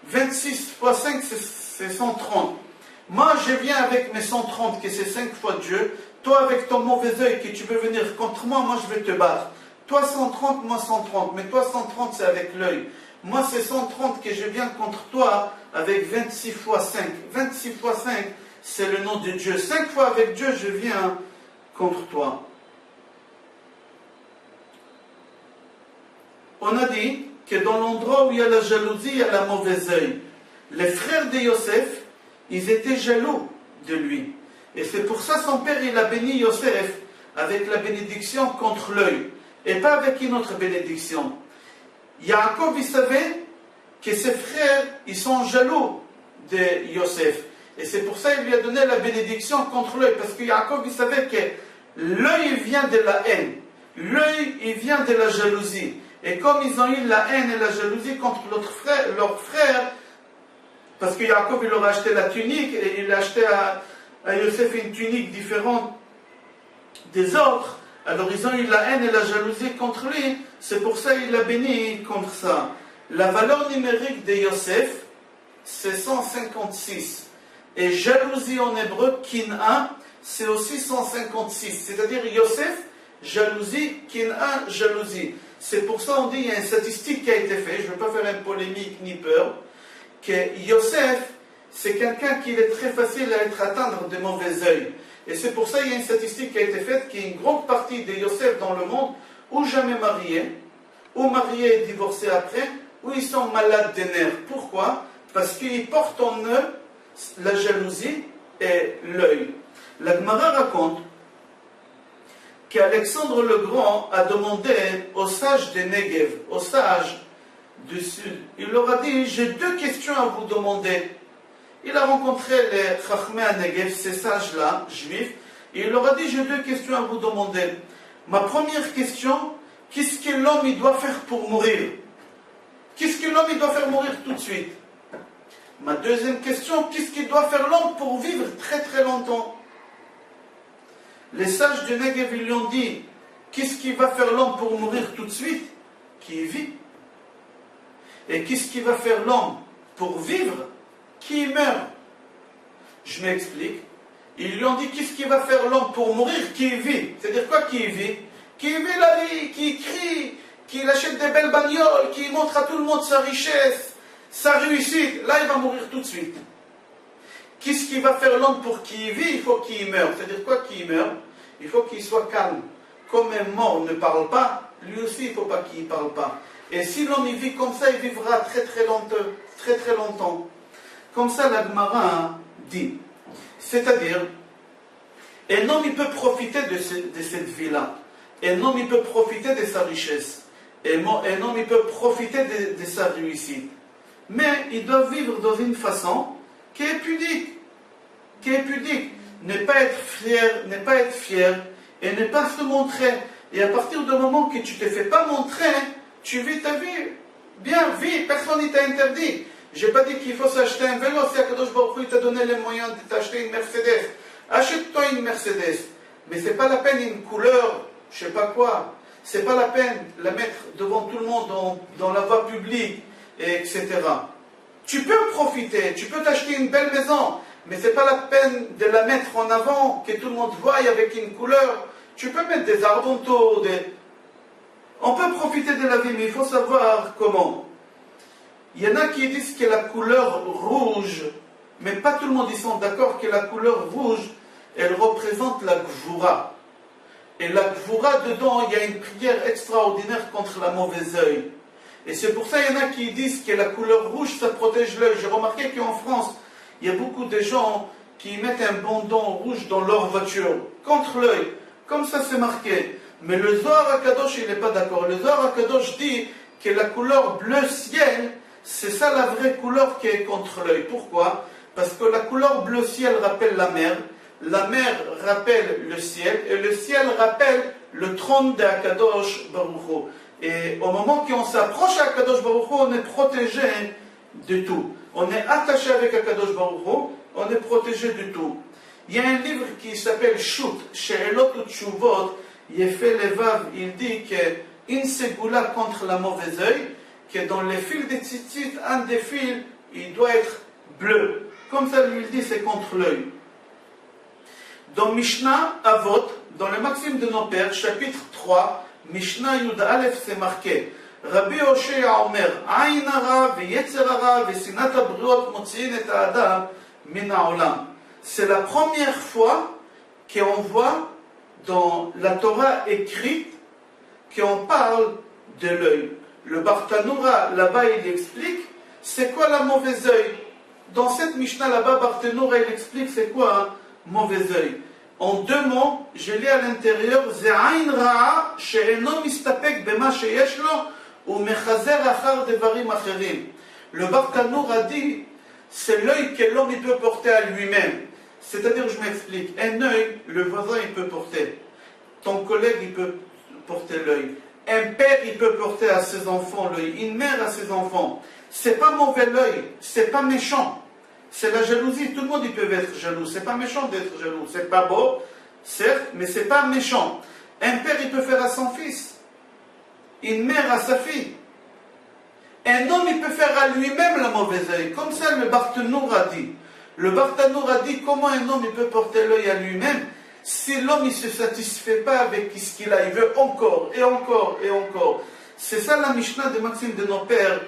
26 fois 5 c'est 130. Moi je viens avec mes 130 que c'est 5 fois Dieu. Toi avec ton mauvais œil que tu veux venir contre moi, moi je vais te battre. Toi 130, moi 130. Mais toi 130 c'est avec l'œil. Moi c'est 130 que je viens contre toi avec 26 fois 5. 26 fois 5 c'est le nom de Dieu. 5 fois avec Dieu je viens contre toi. On a dit que dans l'endroit où il y a la jalousie, il y a la mauvaise œil. Les frères de Yosef, ils étaient jaloux de lui. Et c'est pour ça son père il a béni Yosef avec la bénédiction contre l'œil et pas avec une autre bénédiction. Yaakov il savait que ses frères ils sont jaloux de Yosef et c'est pour ça qu'il lui a donné la bénédiction contre l'œil, parce que Yaakov il savait que l'œil vient de la haine, l'œil il vient de la jalousie, et comme ils ont eu la haine et la jalousie contre leur frère, parce que Yaakov il leur a acheté la tunique et il a acheté à Yosef une tunique différente des autres, alors ils ont eu la haine et la jalousie contre lui, c'est pour ça qu'il l'a béni contre ça. La valeur numérique de Yosef c'est 156, et jalousie en hébreu, kin'a, c'est aussi 156, c'est-à-dire Yosef, jalousie, kin'a, jalousie. C'est pour ça on dit, il y a une statistique qui a été faite, je ne veux pas faire une polémique ni peur, que Yosef, c'est quelqu'un qui est très facile à être atteindre de mauvais œil. Et c'est pour ça qu'il y a une statistique qui a été faite, qu'il y a une grande partie des Yosef dans le monde, ou jamais mariés, ou mariés et divorcés après, ou ils sont malades des nerfs. Pourquoi? Parce qu'ils portent en eux la jalousie et l'œil. La Gemara raconte qu'Alexandre le Grand a demandé aux sages des Negev, aux sages du Sud, il leur a dit, j'ai 2 questions à vous demander. Il a rencontré les Chachmei à Negev, ces sages-là, juifs, et il leur a dit, j'ai 2 questions à vous demander. Ma première question, qu'est-ce que l'homme il doit faire pour mourir? Qu'est-ce que l'homme il doit faire mourir tout de suite? Ma deuxième question, qu'est-ce qu'il doit faire l'homme pour vivre très très longtemps? Les sages du Negev ils lui ont dit, qu'est-ce qui va faire l'homme pour mourir tout de suite? Qui vit. Et qu'est-ce qui va faire l'homme pour vivre? Qui meurt. Je m'explique. Ils lui ont dit, qu'est-ce qui va faire l'homme pour mourir? Qui vit. C'est-à-dire quoi qui vit? Qui vit la vie, qui crie, qui achète des belles bagnoles, qui montre à tout le monde sa richesse, sa réussite. Là, il va mourir tout de suite. Qu'est-ce qui va faire l'homme pour qu'il vit? Il faut qu'il meure. C'est-à-dire quoi qu'il meure? Il faut qu'il soit calme. Comme un mort ne parle pas, lui aussi, il ne faut pas qu'il ne parle pas. Et si l'homme il vit comme ça, il vivra très très longtemps. Très très longtemps. Comme ça, la Gemara dit. C'est-à-dire, un homme il peut profiter de cette vie-là. Un homme il peut profiter de sa richesse. Un homme il peut profiter de sa réussite. Mais il doit vivre dans une façon qui est pudique. Qui est pudique. Ne pas être fier et ne pas se montrer. Et à partir du moment que tu ne te fais pas montrer, tu vis ta vie. Bien, vis, personne ne t'a interdit. Je n'ai pas dit qu'il faut s'acheter un vélo, si Akadosh Baruch Hu t'a donné les moyens de t'acheter une Mercedes. Achète-toi une Mercedes. Mais ce n'est pas la peine une couleur, je ne sais pas quoi. Ce n'est pas la peine de la mettre devant tout le monde dans la voie publique, etc. Tu peux profiter, tu peux t'acheter une belle maison, mais ce n'est pas la peine de la mettre en avant, que tout le monde voie avec une couleur. Tu peux mettre des arbres autour, on peut profiter de la vie, mais il faut savoir comment. Il y en a qui disent que la couleur rouge, mais pas tout le monde, ils sont d'accord que la couleur rouge, elle représente la gvoura. Et la gvoura, dedans, il y a une prière extraordinaire contre la mauvaise œil. Et c'est pour ça qu'il y en a qui disent que la couleur rouge, ça protège l'œil. J'ai remarqué qu'en France, il y a beaucoup de gens qui mettent un bandeau rouge dans leur voiture, contre l'œil. Comme ça, c'est marqué. Mais le Zohar HaKadosh, il n'est pas d'accord. Le Zohar HaKadosh dit que la couleur bleu ciel, c'est ça la vraie couleur qui est contre l'œil. Pourquoi? Parce que la couleur bleu ciel rappelle la mer rappelle le ciel, et le ciel rappelle le trône d'Akadosh Baruch Hu. Et au moment qu'on s'approche à Akadosh Baruch Hu, on est protégé de tout. On est attaché avec Akadosh Baruch Hu, on est protégé de tout. Il y a un livre qui s'appelle Shut, She'elot Utshuvot, Yefé Levav, il dit qu'une ségoula contre la mauvaise œil, que dans les fils des tzitzit, un des fils, il doit être bleu. Comme ça, lui, il dit, c'est contre l'œil. Dans Mishnah Avot, dans le Maxime de nos pères, chapitre 3, Mishnah Yud Aleph, c'est marqué Rabbi Hoshea Omer, Ain hara v'yetzer hara v'sinat habriot motziin et ha'adam min ha'olam. C'est la première fois qu'on voit dans la Torah écrite qu'on parle de l'œil. Le Bartanoura, là-bas, il explique c'est quoi la mauvaise œil. Dans cette Mishnah là-bas, Bartanoura, il explique c'est quoi mauvais œil. En deux mots, je lis à l'intérieur, זה עין רעה שאינו מסתפק במה שיש לו ומחזר אחר דברים אחרים. Le Bartanour a dit, c'est l'œil que l'homme peut porter à lui-même. C'est-à-dire, je m'explique, un œil, le voisin il peut porter, ton collègue il peut porter l'œil, un père il peut porter à ses enfants l'œil, une mère à ses enfants. C'est pas mauvais l'œil, c'est pas méchant. C'est la jalousie, tout le monde il peut être jaloux, c'est pas méchant d'être jaloux, c'est pas beau, certes, mais c'est pas méchant. Un père il peut faire à son fils, une mère à sa fille. Un homme il peut faire à lui-même le mauvais œil, comme ça le Bartanour a dit. Le Bartanour a dit comment un homme il peut porter l'œil à lui-même si l'homme ne se satisfait pas avec ce qu'il a, il veut encore et encore et encore. C'est ça la Mishnah de Maxime de nos pères,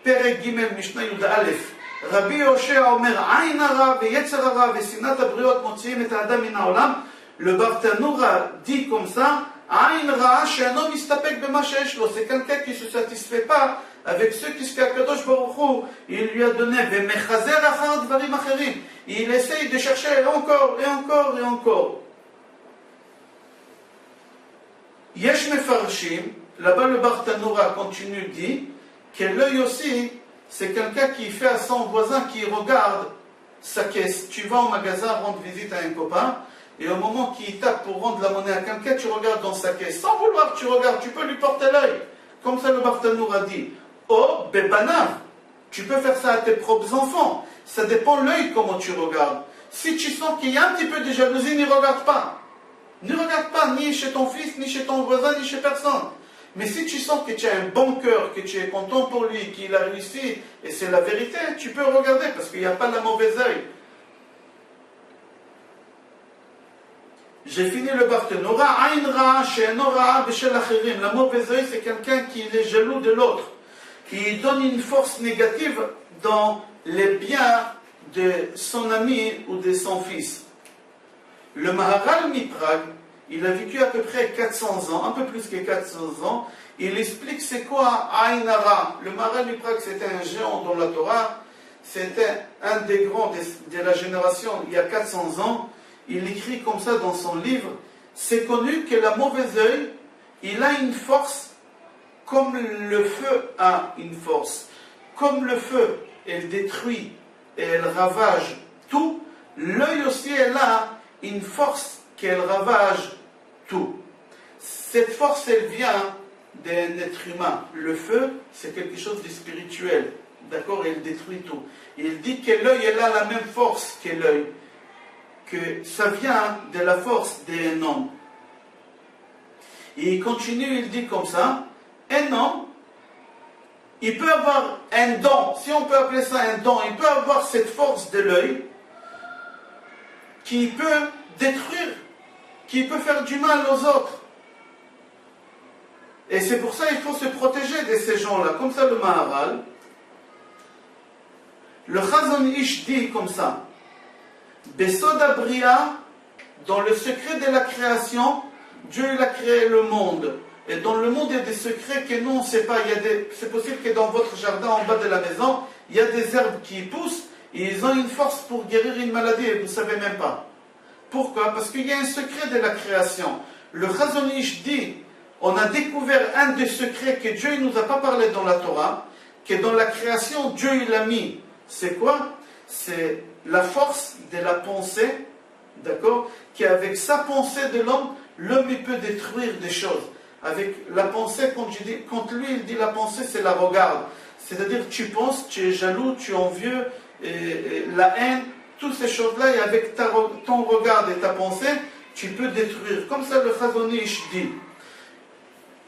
Père Gimel Mishnah Yud Aleph. Rabbi Yoshua Omer, Aïn hara ve'yetzer hara ve'sinat habriot motziim et ha'adam min ha'olam. Le Bartanour a dit comme ça, Aïn ra'a she'eno mistapek bema she'esh lo. C'est quelqu'un qui ne se satisfait pas avec ce qu'Akadosh Baruch Hu, il lui a donné, ve'mechazer achar dvarim acherim. Il essaye de chercher encore et encore et encore. Yesh mefarshim, là-bas le Bartanour continue dit que l'œil aussi, c'est quelqu'un qui fait à son voisin qui regarde sa caisse. Tu vas au magasin rendre visite à un copain, et au moment qu'il tape pour rendre la monnaie à quelqu'un, tu regardes dans sa caisse. Sans vouloir, tu regardes, tu peux lui porter l'œil. Comme ça le Bartanour a dit. Oh, bebanav, tu peux faire ça à tes propres enfants. Ça dépend de l'œil comment tu regardes. Si tu sens qu'il y a un petit peu de jalousie, n'y regarde pas. Ne regarde pas, ni chez ton fils, ni chez ton voisin, ni chez personne. Mais si tu sens que tu as un bon cœur, que tu es content pour lui, qu'il a réussi, et c'est la vérité, tu peux regarder, parce qu'il n'y a pas le mauvais œil. J'ai fini le Bartanour. La mauvaise œil, c'est quelqu'un qui est jaloux de l'autre, qui donne une force négative dans les biens de son ami ou de son fils. Le Maharal Miprag, il a vécu à peu près 400 ans, un peu plus que 400 ans. Il explique c'est quoi Aïn hara. Le Maharal Miprag, c'était un géant dans la Torah. C'était un des grands de la génération il y a 400 ans. Il écrit comme ça dans son livre. C'est connu que la mauvaise œil, il a une force comme le feu a une force. Comme le feu, elle détruit et elle ravage tout, l'œil aussi, elle a une force qu'elle ravage tout. Cette force, elle vient d'un être humain. Le feu, c'est quelque chose de spirituel. D'accord? Elle détruit tout. Il dit que l'œil, elle a la même force que l'œil. Que ça vient de la force d'un homme. Et il continue, il dit comme ça, un homme, il peut avoir un don, si on peut appeler ça un don, il peut avoir cette force de l'œil qui peut détruire, qui peut faire du mal aux autres. Et c'est pour ça qu'il faut se protéger de ces gens-là, comme ça le Maharal. Le Chazon Ish dit comme ça, Besoda Bria, dans le secret de la création, Dieu il a créé le monde. Et dans le monde, il y a des secrets que nous, on ne sait pas. C'est possible que dans votre jardin, en bas de la maison, il y a des herbes qui poussent et ils ont une force pour guérir une maladie et vous ne savez même pas. Pourquoi? Parce qu'il y a un secret de la création. Le Chazon Ish dit, on a découvert un des secrets que Dieu ne nous a pas parlé dans la Torah, que dans la création, Dieu il a mis. C'est quoi? C'est la force de la pensée, d'accord? Qu'avec sa pensée de l'homme, l'homme il peut détruire des choses. Avec la pensée, quand lui il dit la pensée, c'est la regarde. C'est-à-dire tu penses, tu es jaloux, tu es envieux, et la haine, toutes ces choses-là, et avec ton regard et ta pensée, tu peux détruire. Comme ça le Chazon Ish dit.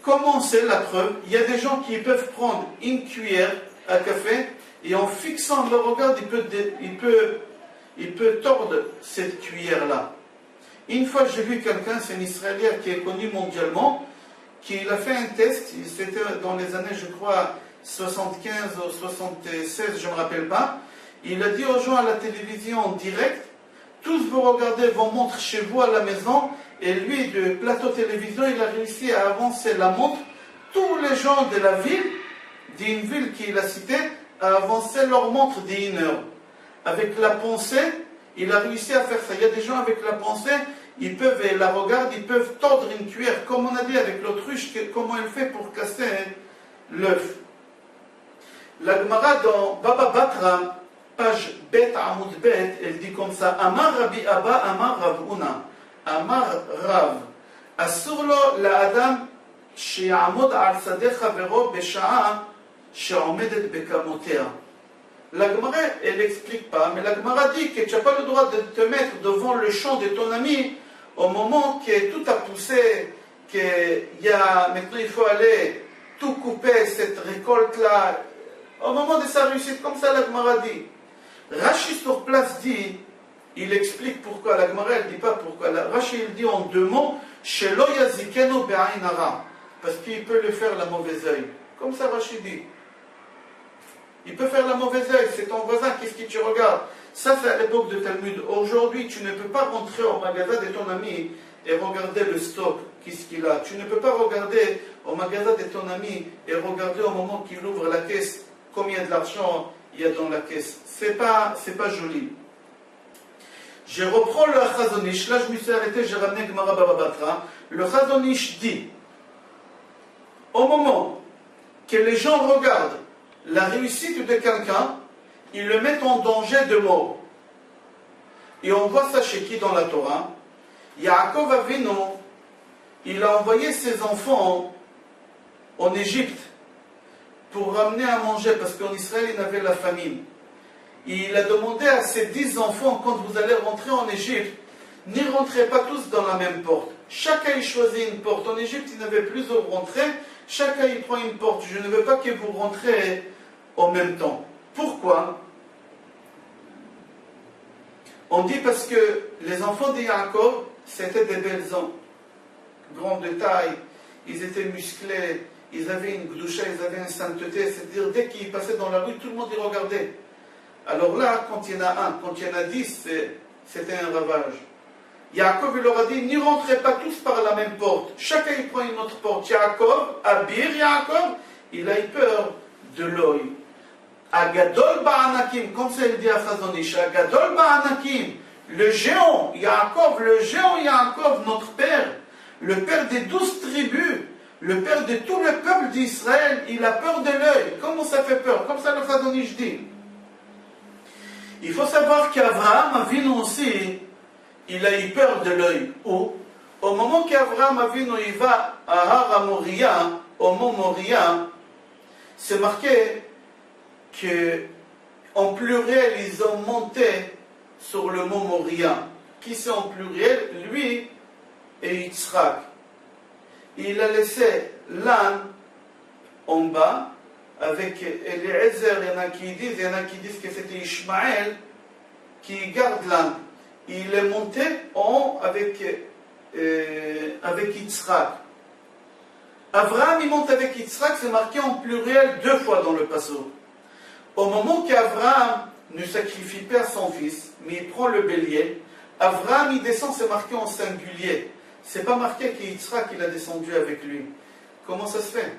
Comment c'est la preuve? Il y a des gens qui peuvent prendre une cuillère à café, et en fixant le regard, il peut tordre cette cuillère-là. Une fois, j'ai vu quelqu'un, c'est un Israélien qui est connu mondialement, qui a fait un test, c'était dans les années, je crois, 75 ou 76, je ne me rappelle pas. Il a dit aux gens à la télévision en direct, tous vous regardez vos montres chez vous à la maison, et lui, de plateau télévision, il a réussi à avancer la montre. Tous les gens de la ville, d'une ville qu'il a citée, à avancer leur montre d'1 heure. Avec la pensée, Il a réussi à faire ça. Il y a des gens avec la pensée, ils peuvent, et la regardent, ils peuvent tordre une cuillère, comme on a dit avec l'autruche, comment elle fait pour casser l'œuf. La Gemara dans Baba Batra, page Bet Amoud Bet, elle dit comme ça: Amar Rabbi Abba, Amar Rav Una, Amar Rav, Asur lo la'adam שיעמוד על שדה חברו בשעה שעומדת בקמותיה. La Gemara, elle n'explique pas, mais la Gemara dit que tu n'as pas le droit de te mettre devant le champ de ton ami au moment que tout a poussé, maintenant il faut aller tout couper, cette récolte-là, au moment de sa réussite, comme ça la Gemara dit. Rashi sur place dit, il explique pourquoi, la Gemara elle ne dit pas pourquoi, Rashi il dit en deux mots, Shelo yazikenu be'ain hara, parce qu'il peut le faire la mauvaise œil, comme ça Rashi dit. Il peut faire la mauvaise œil, c'est ton voisin, qu'est-ce que tu regardes? Ça, c'est à l'époque de Talmud. Aujourd'hui, tu ne peux pas rentrer au magasin de ton ami et regarder le stock, qu'est-ce qu'il a. Tu ne peux pas regarder au magasin de ton ami et regarder au moment qu'il ouvre la caisse combien de l'argent il y a dans la caisse. C'est pas joli. Je reprends le Chazon Ish. Là, je me suis arrêté, j'ai ramené Gemara Baba Batra. Le Chazon Ish dit, au moment que les gens regardent la réussite de quelqu'un, ils le mettent en danger de mort. Et on voit ça chez qui dans la Torah? Yaakov Avinu, il a envoyé ses enfants en Égypte pour ramener à manger, parce qu'en Israël, il avait la famine. Et il a demandé à ses 10 enfants, quand vous allez rentrer en Égypte, n'y rentrez pas tous dans la même porte. Chacun y choisit une porte. En Égypte, il n'avait plus où rentrer. Chacun y prend une porte. Je ne veux pas que vous rentrez en même temps. Pourquoi? On dit parce que les enfants de Yaakov, c'était des belles hommes, grands de taille, ils étaient musclés, ils avaient une gdoucha, ils avaient une sainteté, c'est-à-dire dès qu'ils passaient dans la rue, tout le monde y regardait. Alors là, quand il y en a un, quand il y en a 10, c'était un ravage. Yaakov, il leur a dit, n'y rentrez pas tous par la même porte, chacun y prend une autre porte. Yaakov, Abir Yaakov, il a eu peur de l'œil. Agadol Ba'anakim, comme ça il dit à Chazon Ish, Agadol Ba'anakim, le géant Yaakov, notre père, le père des 12 tribus, le père de tout le peuple d'Israël, il a peur de l'œil. Comment ça fait peur? Comme ça le Chazon Ish dit. Il faut savoir qu'Abraham Avinu aussi, il a eu peur de l'œil. Au moment qu'Abraham Avinu il va à Har Moria, au mont Moria, c'est marqué qu'en pluriel, ils ont monté sur le mont Moria. Qui c'est en pluriel? Lui et Yitzhak. Il a laissé l'âne en bas avec Eliezer. Il y en a qui disent que c'était Ishmaël qui garde l'âne. Il est monté en haut avec Yitzhak. Abraham, il monte avec Yitzhak, c'est marqué en pluriel 2 fois dans le passage. Au moment qu'Abraham ne sacrifie pas son fils, mais il prend le bélier, Abraham il descend, c'est marqué en singulier. C'est pas marqué que Yitzhak il a descendu avec lui. Comment ça se fait?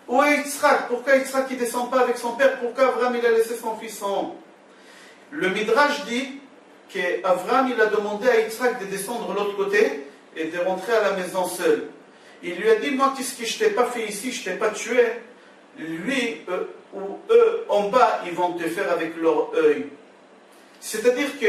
Où est Yitzhak? Pourquoi Yitzhak il descend pas avec son père? Pourquoi Abraham il a laissé son fils en haut? Le Midrash dit qu'Abraham il a demandé à Yitzhak de descendre de l'autre côté et de rentrer à la maison seul. Il lui a dit, moi qu'est-ce que je t'ai pas fait ici, je t'ai pas tué. Lui ou eux en bas, ils vont te faire avec leur œil. C'est-à-dire que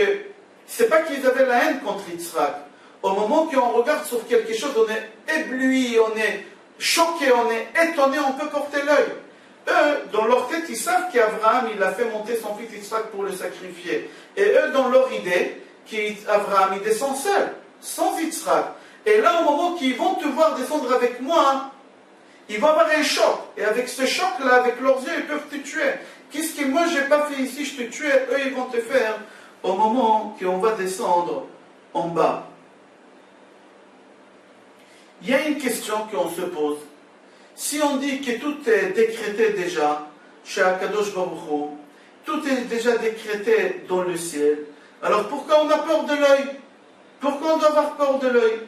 c'est pas qu'ils avaient la haine contre Yitzhak. Au moment qu'on regarde sur quelque chose, on est ébloui, on est choqué, on est étonné, on peut porter l'œil. Eux, dans leur tête, ils savent qu'Abraham, il a fait monter son fils Yitzhak pour le sacrifier. Et eux, dans leur idée, qu'Abraham, il descend seul, sans Yitzhak. Et là, au moment qu'ils vont te voir descendre avec moi, ils vont avoir un choc. Et avec ce choc-là, avec leurs yeux, ils peuvent te tuer. Qu'est-ce que moi, je n'ai pas fait ici, je te tue, eux, ils vont te faire au moment qu'on va descendre en bas. Il y a une question qu'on se pose. Si on dit que tout est décrété déjà, chez Akadosh Baruch Hu, tout est déjà décrété dans le ciel, alors pourquoi on a peur de l'œil? Pourquoi on doit avoir peur de l'œil?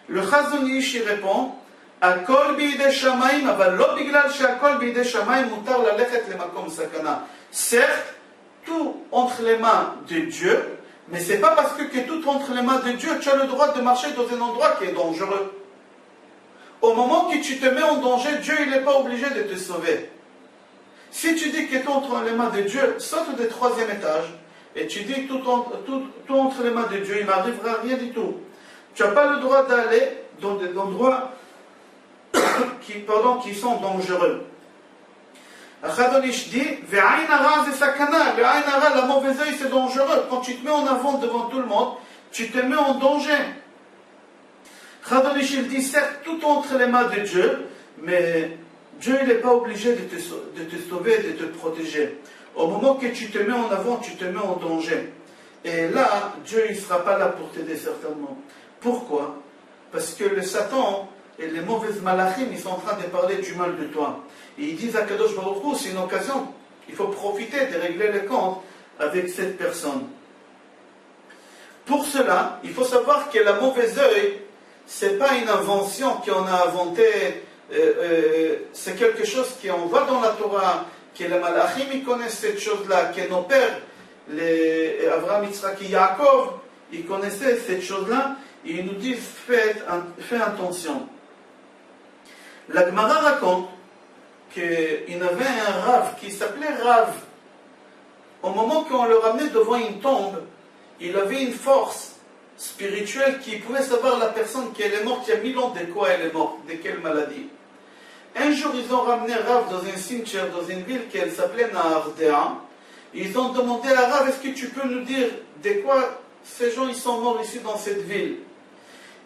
Le Chazon Ish répond, Akol b'idei shamayim, aval lo biglal she'akol b'idei shamayim mutar lalechet lemakom sakana. Certes, tout entre les mains de Dieu, Mais ce n'est pas parce que tout entre les mains de Dieu, tu as le droit de marcher dans un endroit qui est dangereux. Au moment que tu te mets en danger, Dieu il n'est pas obligé de te sauver. Si tu dis que tout entre les mains de Dieu, saute du 3e étage, et tu dis tout entre les mains de Dieu, il n'arrivera rien du tout. Tu n'as pas le droit d'aller dans des endroits qui sont dangereux. Chazonish dit, Ve'ain hara c'est sakana, ve'ain hara, la mauvaise œil c'est dangereux. Quand tu te mets en avant devant tout le monde, tu te mets en danger. Chazonish il dit, certes, tout entre les mains de Dieu, mais Dieu il n'est pas obligé de te sauver, de te protéger. Au moment que tu te mets en avant, tu te mets en danger. Et là, Dieu il ne sera pas là pour t'aider certainement. Pourquoi? Parce que le Satan et les mauvaises malachim, ils sont en train de parler du mal de toi. Et ils disent à Kadosh Baruch Hu, c'est une occasion, il faut profiter de régler les comptes avec cette personne. Pour cela, il faut savoir que la mauvaise œil, ce n'est pas une invention qu'on a inventée, c'est quelque chose qu'on voit dans la Torah, que les malachim ils connaissent cette chose-là, que nos pères, les Abraham, Yitzhak et Yaakov, ils connaissaient cette chose-là, et ils nous disent faites attention. La Gemara raconte qu'il y avait un Rav qui s'appelait Rav. Au moment qu'on le ramenait devant une tombe, il avait une force spirituelle qui pouvait savoir la personne qui est morte il y a 1000 ans de quoi elle est morte, de quelle maladie. Un jour, ils ont ramené Rav dans un cimetière, dans une ville qui s'appelait Nahardea. Ils ont demandé à Rav, est-ce que tu peux nous dire de quoi ces gens ils sont morts ici dans cette ville?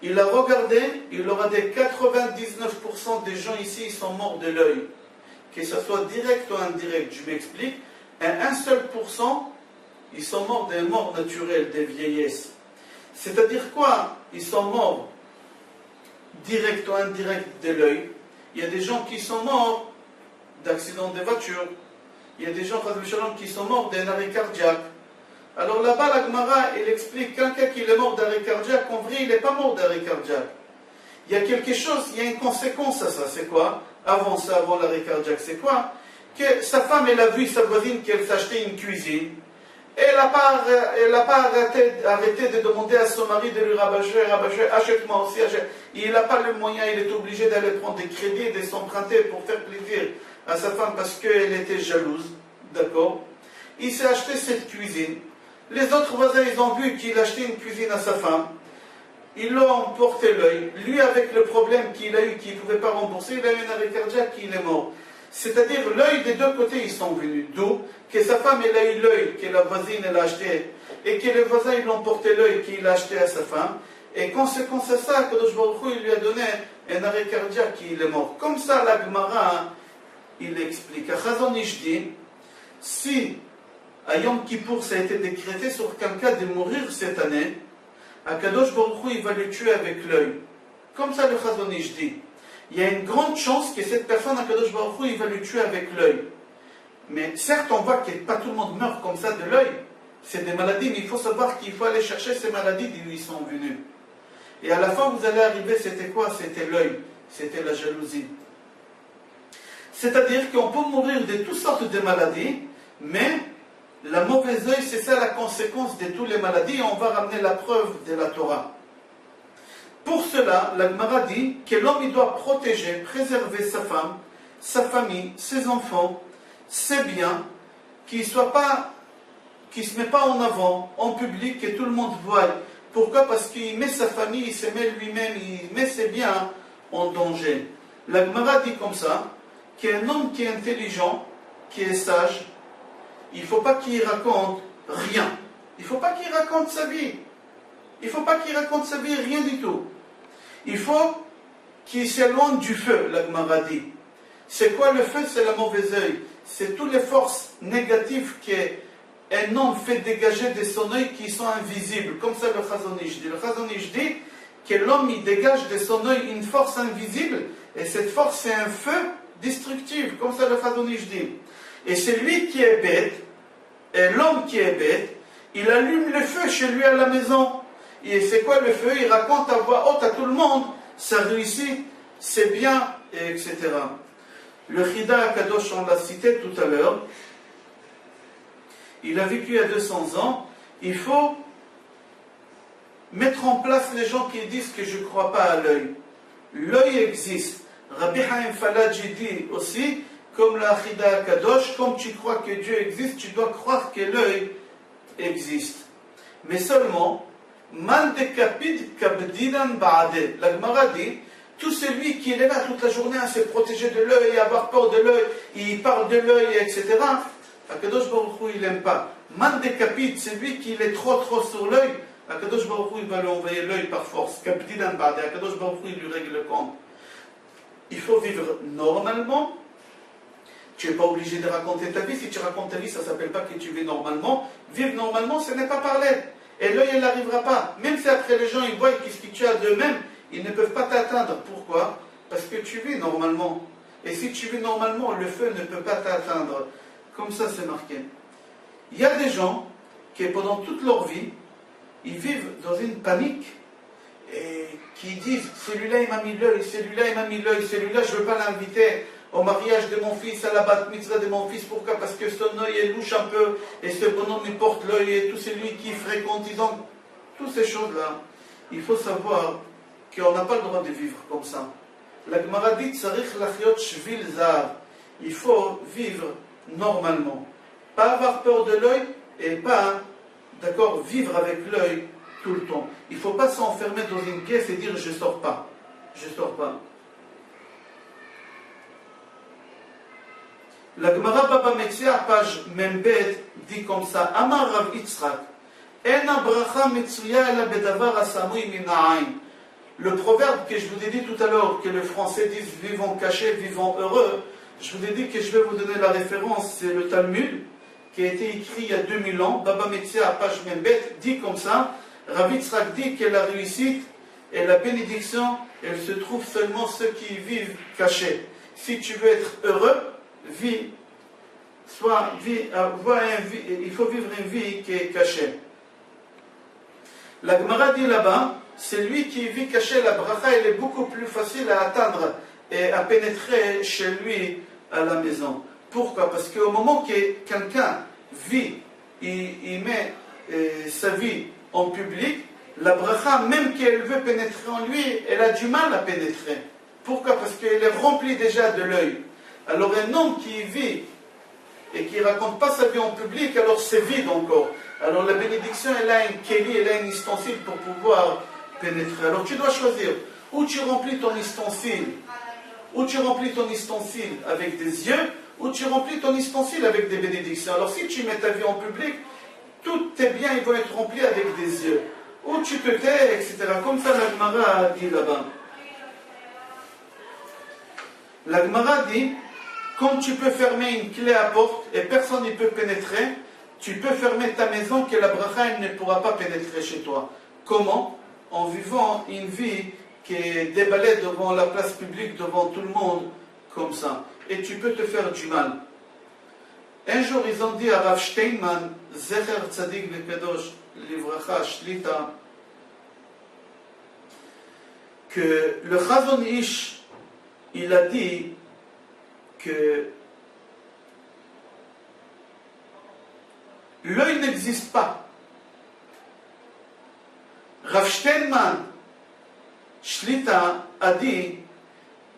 Il a regardé, il leur a dit 99% des gens ici ils sont morts de l'œil. Que ce soit direct ou indirect, je m'explique. Et 1 seul pourcent, ils sont morts des morts naturelles, des vieillesses. C'est-à-dire quoi? Ils sont morts direct ou indirect de l'œil. Il y a des gens qui sont morts d'accidents de voiture. Il y a des gens qui sont morts d'un arrêt cardiaque. Alors là-bas, la Gemara, il explique quelqu'un qui est mort d'arrêt cardiaque, en vrai, il n'est pas mort d'arrêt cardiaque. Il y a quelque chose, il y a une conséquence à ça. C'est quoi? Avant l'arrêt cardiaque, c'est quoi? Que sa femme, elle a vu sa voisine qu'elle s'achetait une cuisine. Elle n'a pas arrêté de demander à son mari de lui rabâcher, achète-moi aussi, achète. Il n'a pas le moyen, il est obligé d'aller prendre des crédits et de s'emprunter pour faire plaisir à sa femme parce qu'elle était jalouse. D'accord? Il s'est acheté cette cuisine. Les autres voisins, ils ont vu qu'il achetait une cuisine à sa femme. Ils l'ont porté l'œil. Lui, avec le problème qu'il a eu, qu'il ne pouvait pas rembourser, il a eu un arrêt cardiaque, il est mort. C'est-à-dire, l'œil des deux côtés, ils sont venus. D'où que sa femme, elle a eu l'œil que la voisine, elle a acheté, et que les voisins, ils l'ont porté l'œil qu'il a acheté à sa femme. Et conséquence à ça, Kadosh Baruch Hu, il lui a donné un arrêt cardiaque, il est mort. Comme ça, la Gemara, il explique. À Chazonish dit, si à Yom Kippour, ça a été décrété sur quelqu'un de mourir cette année, Akadosh Baruch Hu, il va le tuer avec l'œil. Comme ça, le Chazonish dit. Il y a une grande chance que cette personne, Akadosh Baruch Hu, il va le tuer avec l'œil. Mais certes, on voit que pas tout le monde meurt comme ça de l'œil. C'est des maladies, mais il faut savoir qu'il faut aller chercher ces maladies d'où ils sont venus. Et à la fin, vous allez arriver, c'était quoi? C'était l'œil. C'était la jalousie. C'est-à-dire qu'on peut mourir de toutes sortes de maladies, mais la mauvaise œil, c'est ça la conséquence de toutes les maladies, et on va ramener la preuve de la Torah. Pour cela, la Gemara dit que l'homme il doit protéger, préserver sa femme, sa famille, ses enfants, ses biens, qu'il ne se met pas en avant, en public, que tout le monde voit. Pourquoi? Parce qu'il met sa famille, il se met lui-même, il met ses biens en danger. La Gemara dit comme ça, qu'un homme qui est intelligent, qui est sage, il ne faut pas qu'il raconte rien. Il ne faut pas qu'il raconte sa vie. Il ne faut pas qu'il raconte sa vie, rien du tout. Il faut qu'il s'éloigne du feu, la Gemara dit. C'est quoi le feu? C'est la mauvaise œil. C'est toutes les forces négatives qu'un homme fait dégager de son œil qui sont invisibles. Comme ça le Chazonish dit. Le Chazonish dit que l'homme il dégage de son œil une force invisible, et cette force c'est un feu destructif. Comme ça le Chazonish dit. Et c'est lui qui est bête, et l'homme qui est bête, il allume le feu chez lui à la maison. Et c'est quoi le feu? Il raconte à voix haute à tout le monde, ça réussit, c'est bien, et etc. Le Chida Kadosh, on l'a cité tout à l'heure, il a vécu à 200 ans, il faut mettre en place les gens qui disent que je ne crois pas à l'œil. L'œil existe. Rabbi Haim Falaji dit aussi, comme la Achida Kadosh, comme tu crois que Dieu existe, tu dois croire que l'œil existe. Mais seulement, Man de kapid kabdinan ba'ade. La Gemara dit, tout celui qui est là toute la journée à se protéger de l'œil, à avoir peur de l'œil, il parle de l'œil, etc. Akadosh Baruch Hu, il n'aime pas. Man de kapid, celui qui est trop sur l'œil, Akadosh Baruch Hu, il va lui envoyer l'œil par force. Kabdinan ba'ade. Akadosh Baruch Hu, il lui règle le compte. Il faut vivre normalement. Tu n'es pas obligé de raconter ta vie. Si tu racontes ta vie, ça ne s'appelle pas que tu vis normalement. Vivre normalement, ce n'est pas parler. Et l'œil, il n'arrivera pas. Même si après les gens, ils voient qu'est-ce que tu as d'eux-mêmes, ils ne peuvent pas t'atteindre. Pourquoi? Parce que tu vis normalement. Et si tu vis normalement, le feu ne peut pas t'atteindre. Comme ça, c'est marqué. Il y a des gens qui, pendant toute leur vie, ils vivent dans une panique et qui disent, celui-là, il m'a mis l'œil, celui-là, il m'a mis l'œil, celui-là, je ne veux pas l'inviter au mariage de mon fils, à la bat mitzvah de mon fils. Pourquoi? Parce que son œil est louche un peu, et ce bonhomme il porte l'œil, et tout celui qui fréquente, ils ont toutes ces choses-là. Il faut savoir qu'on n'a pas le droit de vivre comme ça. La Gemara dit, Tsarich lachiot shvil zahav. Il faut vivre normalement. Pas avoir peur de l'œil, et pas, d'accord, vivre avec l'œil tout le temps. Il ne faut pas s'enfermer dans une pièce et dire, je ne sors pas. Je ne sors pas. La Gemara Baba Metzia, page Membet, dit comme ça, Amar Rav Yitzchak, Ena bracha metsuya ela bedavar asamui min ha'ain. Le proverbe que je vous ai dit tout à l'heure, que les Français disent vivons cachés, vivons heureux, je vous ai dit que je vais vous donner la référence, c'est le Talmud, qui a été écrit il y a 2000 ans, Baba Metzia, page Membet, dit comme ça, Rav Yitzchak dit que la réussite et la bénédiction, elle se trouve seulement ceux qui vivent cachés. Si tu veux être heureux, il faut vivre une vie qui est cachée. La Gemara dit là-bas, celui qui vit caché, la bracha, elle est beaucoup plus facile à atteindre et à pénétrer chez lui à la maison. Pourquoi? Parce qu'au moment que quelqu'un vit, il met sa vie en public, la bracha, même qu'elle veut pénétrer en lui, elle a du mal à pénétrer. Pourquoi? Parce qu'elle est remplie déjà de l'œil. Alors un homme qui vit et qui ne raconte pas sa vie en public, alors c'est vide encore. Alors la bénédiction, elle a une kéli, elle a une ustensile pour pouvoir pénétrer. Alors tu dois choisir, ou tu remplis ton ustensile, avec des yeux, ou tu remplis ton ustensile avec des bénédictions. Alors si tu mets ta vie en public, tous tes biens ils vont être remplis avec des yeux. Ou tu te tais, etc. Comme ça la Gemara a dit là-bas. La Gemara dit, comme tu peux fermer une clé à porte et personne n'y peut pénétrer, tu peux fermer ta maison que la bracha ne pourra pas pénétrer chez toi. Comment? En vivant une vie qui est déballée devant la place publique, devant tout le monde, comme ça. Et tu peux te faire du mal. Un jour, ils ont dit à Rav Steinman, Zecher Tzadik Vekadosh, Livracha Shlita, que le Chazon Ish, il a dit que l'œil n'existe pas. Rav Steinman Shlita a dit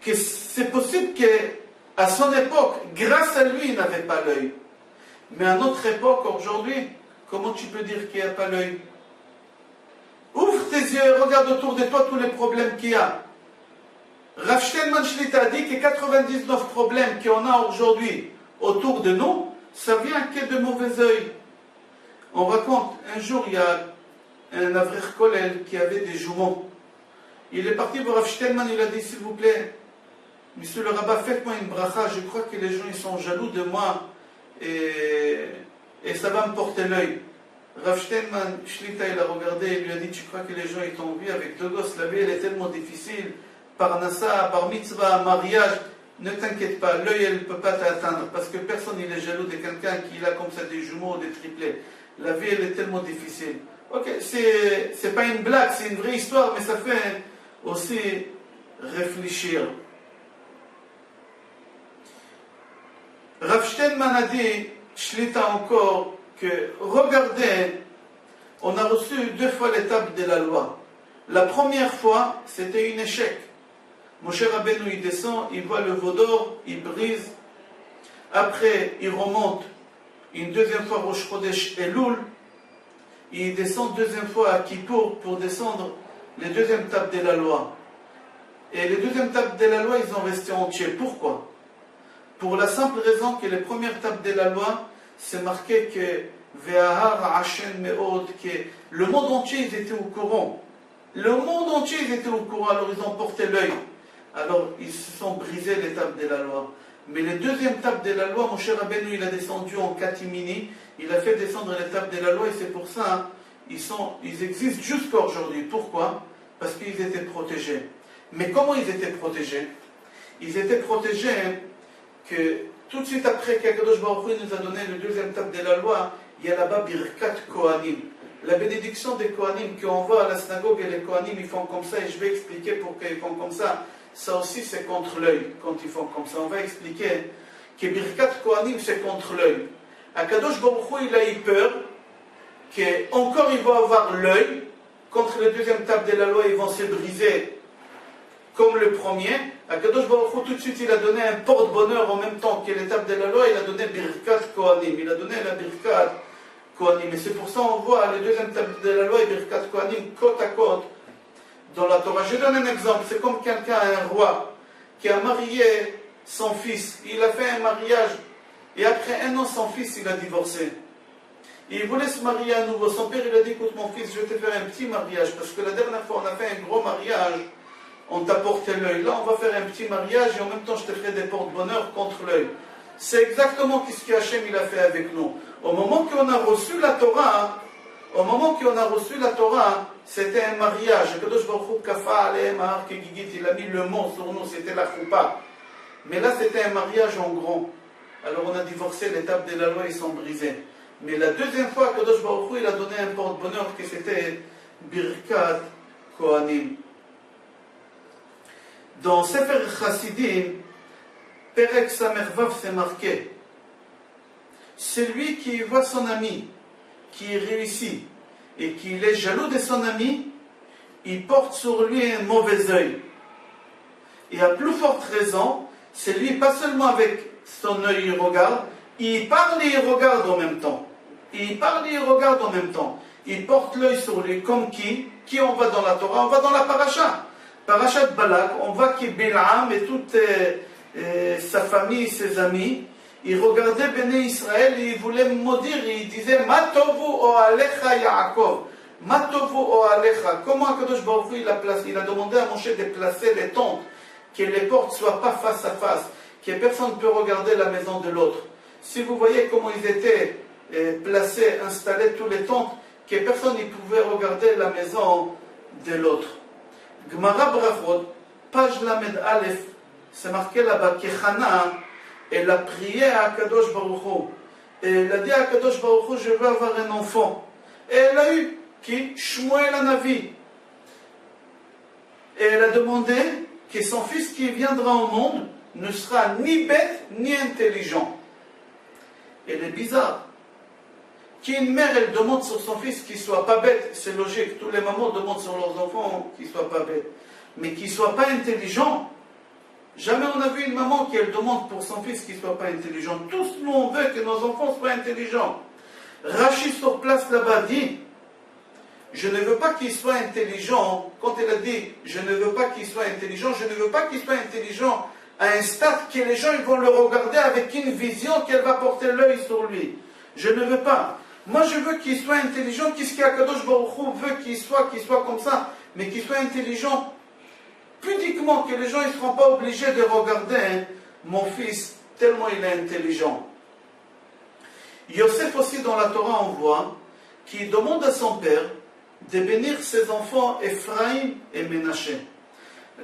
que c'est possible qu'à son époque, grâce à lui, il n'avait pas l'œil. Mais à notre époque, aujourd'hui, comment tu peux dire qu'il n'y a pas l'œil? Ouvre tes yeux et regarde autour de toi tous les problèmes qu'il y a. Rav Steinman Shlita a dit que 99 problèmes qu'on a aujourd'hui autour de nous, ça vient que de mauvais œil. On raconte, un jour, il y a un Avrir Kolel qui avait des jumeaux. Il est parti voir Rav Steinman, il a dit, s'il vous plaît, monsieur le rabbin, faites-moi une bracha, je crois que les gens ils sont jaloux de moi et ça va me porter l'œil. Rav Steinman Shlita, il a regardé et lui a dit, tu crois que les gens ils t'ont vu avec deux gosses, la vie elle est tellement difficile, par nassa, par mitzvah, mariage, ne t'inquiète pas, l'œil elle ne peut pas t'atteindre parce que personne il est jaloux de quelqu'un qui a comme ça des jumeaux ou des triplés. La vie elle est tellement difficile. Ok, c'est pas une blague, c'est une vraie histoire, mais ça fait aussi réfléchir. Rav Steinman a dit, Shlita encore, que regardez on a reçu 2 fois l'étape de la loi. La première fois, c'était un échec. Moshe Rabbeinu, il descend, il voit le veau d'or, il brise. Après, il remonte une deuxième fois Rosh Chodesh Elul. Il descend deuxième fois à Kippour pour descendre les deuxièmes tables de la loi. Et les deuxièmes tables de la loi, ils ont resté entiers. Pourquoi? Pour la simple raison que les premières tables de la loi, c'est marqué que Ve'ahar Hashem Me'od, que le monde entier, ils étaient au courant. Le monde entier, ils étaient au courant, alors ils ont porté l'œil. Alors, ils se sont brisés les tables de la loi. Mais les deuxièmes tables de la loi, Moshe Rabbeinu, il a descendu en catimini, il a fait descendre les tables de la loi, et c'est pour ça, ils existent jusqu'à aujourd'hui. Pourquoi? Parce qu'ils étaient protégés. Mais comment ils étaient protégés? Ils étaient protégés que tout de suite après qu'Akadosh Baruch Hu nous a donné le deuxième table de la loi, il y a là-bas Birkat Kohanim. La bénédiction des Kohanim, qu'on voit à la synagogue, et les Kohanim ils font comme ça, et je vais expliquer pourquoi ils font comme ça. Ça aussi c'est contre l'œil quand ils font comme ça. On va expliquer que Birkat Kohanim c'est contre l'œil. Akadosh Baruch Hu il a eu peur qu'encore ils vont avoir l'œil contre les deuxième table de la loi, ils vont se briser comme le premier. Akadosh Baruch Hu tout de suite il a donné un porte-bonheur en même temps que l'étape de la loi, il a donné Birkat Kohanim, il a donné la Birkat Kohanim. Et c'est pour ça on voit les deuxième table de la loi et Birkat Kohanim côte à côte dans la Torah. Je donne un exemple, c'est comme quelqu'un, un roi, qui a marié son fils, il a fait un mariage, et après 1 an son fils il a divorcé. Il voulait se marier à nouveau, son père il a dit, écoute mon fils, je vais te faire un petit mariage, parce que la dernière fois on a fait un gros mariage, on t'a porté l'œil. Là, on va faire un petit mariage et en même temps, je te ferai des porte-bonheur contre l'œil. C'est exactement ce que Hachem il a fait avec nous. Au moment qu'on a reçu la Torah, c'était un mariage. Kadosh Baruch Hu Kafa Aleim Ahar Kegigit, il a mis le mot sur nous, c'était la choupa. Mais là, c'était un mariage en grand. Alors, on a divorcé, les tables de la loi, ils sont brisés. Mais la deuxième fois, Kadosh Baruch Hu, il a donné un porte-bonheur que c'était Birkat Kohanim. Dans Sefer Chassidim, Perek Samervav, c'est marqué. Celui qui voit son ami, qui réussit, et qu'il est jaloux de son ami, il porte sur lui un mauvais œil. Et à plus forte raison, c'est lui, pas seulement avec son œil, il regarde, il parle et il regarde en même temps. Il parle et il regarde en même temps. Il porte l'œil sur lui, comme qui? Qui on va dans la Torah? On va dans la paracha. Parashat Balak, on voit que Bilam et toute sa famille, ses amis, ils regardaient Béné Israël et ils voulaient maudire, et ils disaient Matovu o alecha Yaakov, Matovu o alecha. Comment Akadosh Baruch Hu il a demandé à Moshe de placer les tentes, que les portes ne soient pas face à face, que personne ne peut regarder la maison de l'autre. Si vous voyez comment ils étaient placés, installés tous les tentes, que personne ne pouvait regarder la maison de l'autre. Gemara Brachot, page Lamed Aleph, c'est marqué là-bas que Hana, elle a prié à Akadosh Baruch Hu. Et elle a dit à Akadosh Baruch Hu, je veux avoir un enfant. Et elle a eu, qui? Shmuel Hanavi. Et elle a demandé que son fils qui viendra au monde ne sera ni bête ni intelligent. Elle est bizarre. Qu'une mère, elle demande sur son fils qu'il ne soit pas bête, c'est logique, tous les mamans demandent sur leurs enfants qu'ils ne soient pas bêtes, mais qu'il ne soit pas intelligent. Jamais on a vu une maman qui elle demande pour son fils qu'il ne soit pas intelligent. Tous nous on veut que nos enfants soient intelligents. Rachid sur place là-bas dit, je ne veux pas qu'il soit intelligent, quand elle a dit, je ne veux pas qu'il soit intelligent, je ne veux pas qu'il soit intelligent à un stade que les gens ils vont le regarder avec une vision qu'elle va porter l'œil sur lui. Je ne veux pas. Moi, je veux qu'il soit intelligent, qu'est-ce qu'Akadosh Baruch Hu veut qu'il soit comme ça, mais qu'il soit intelligent pudiquement, que les gens ne seront pas obligés de regarder mon fils, tellement il est intelligent. Yosef aussi, dans la Torah, on voit qu'il demande à son père de bénir ses enfants Ephraim et Ménaché.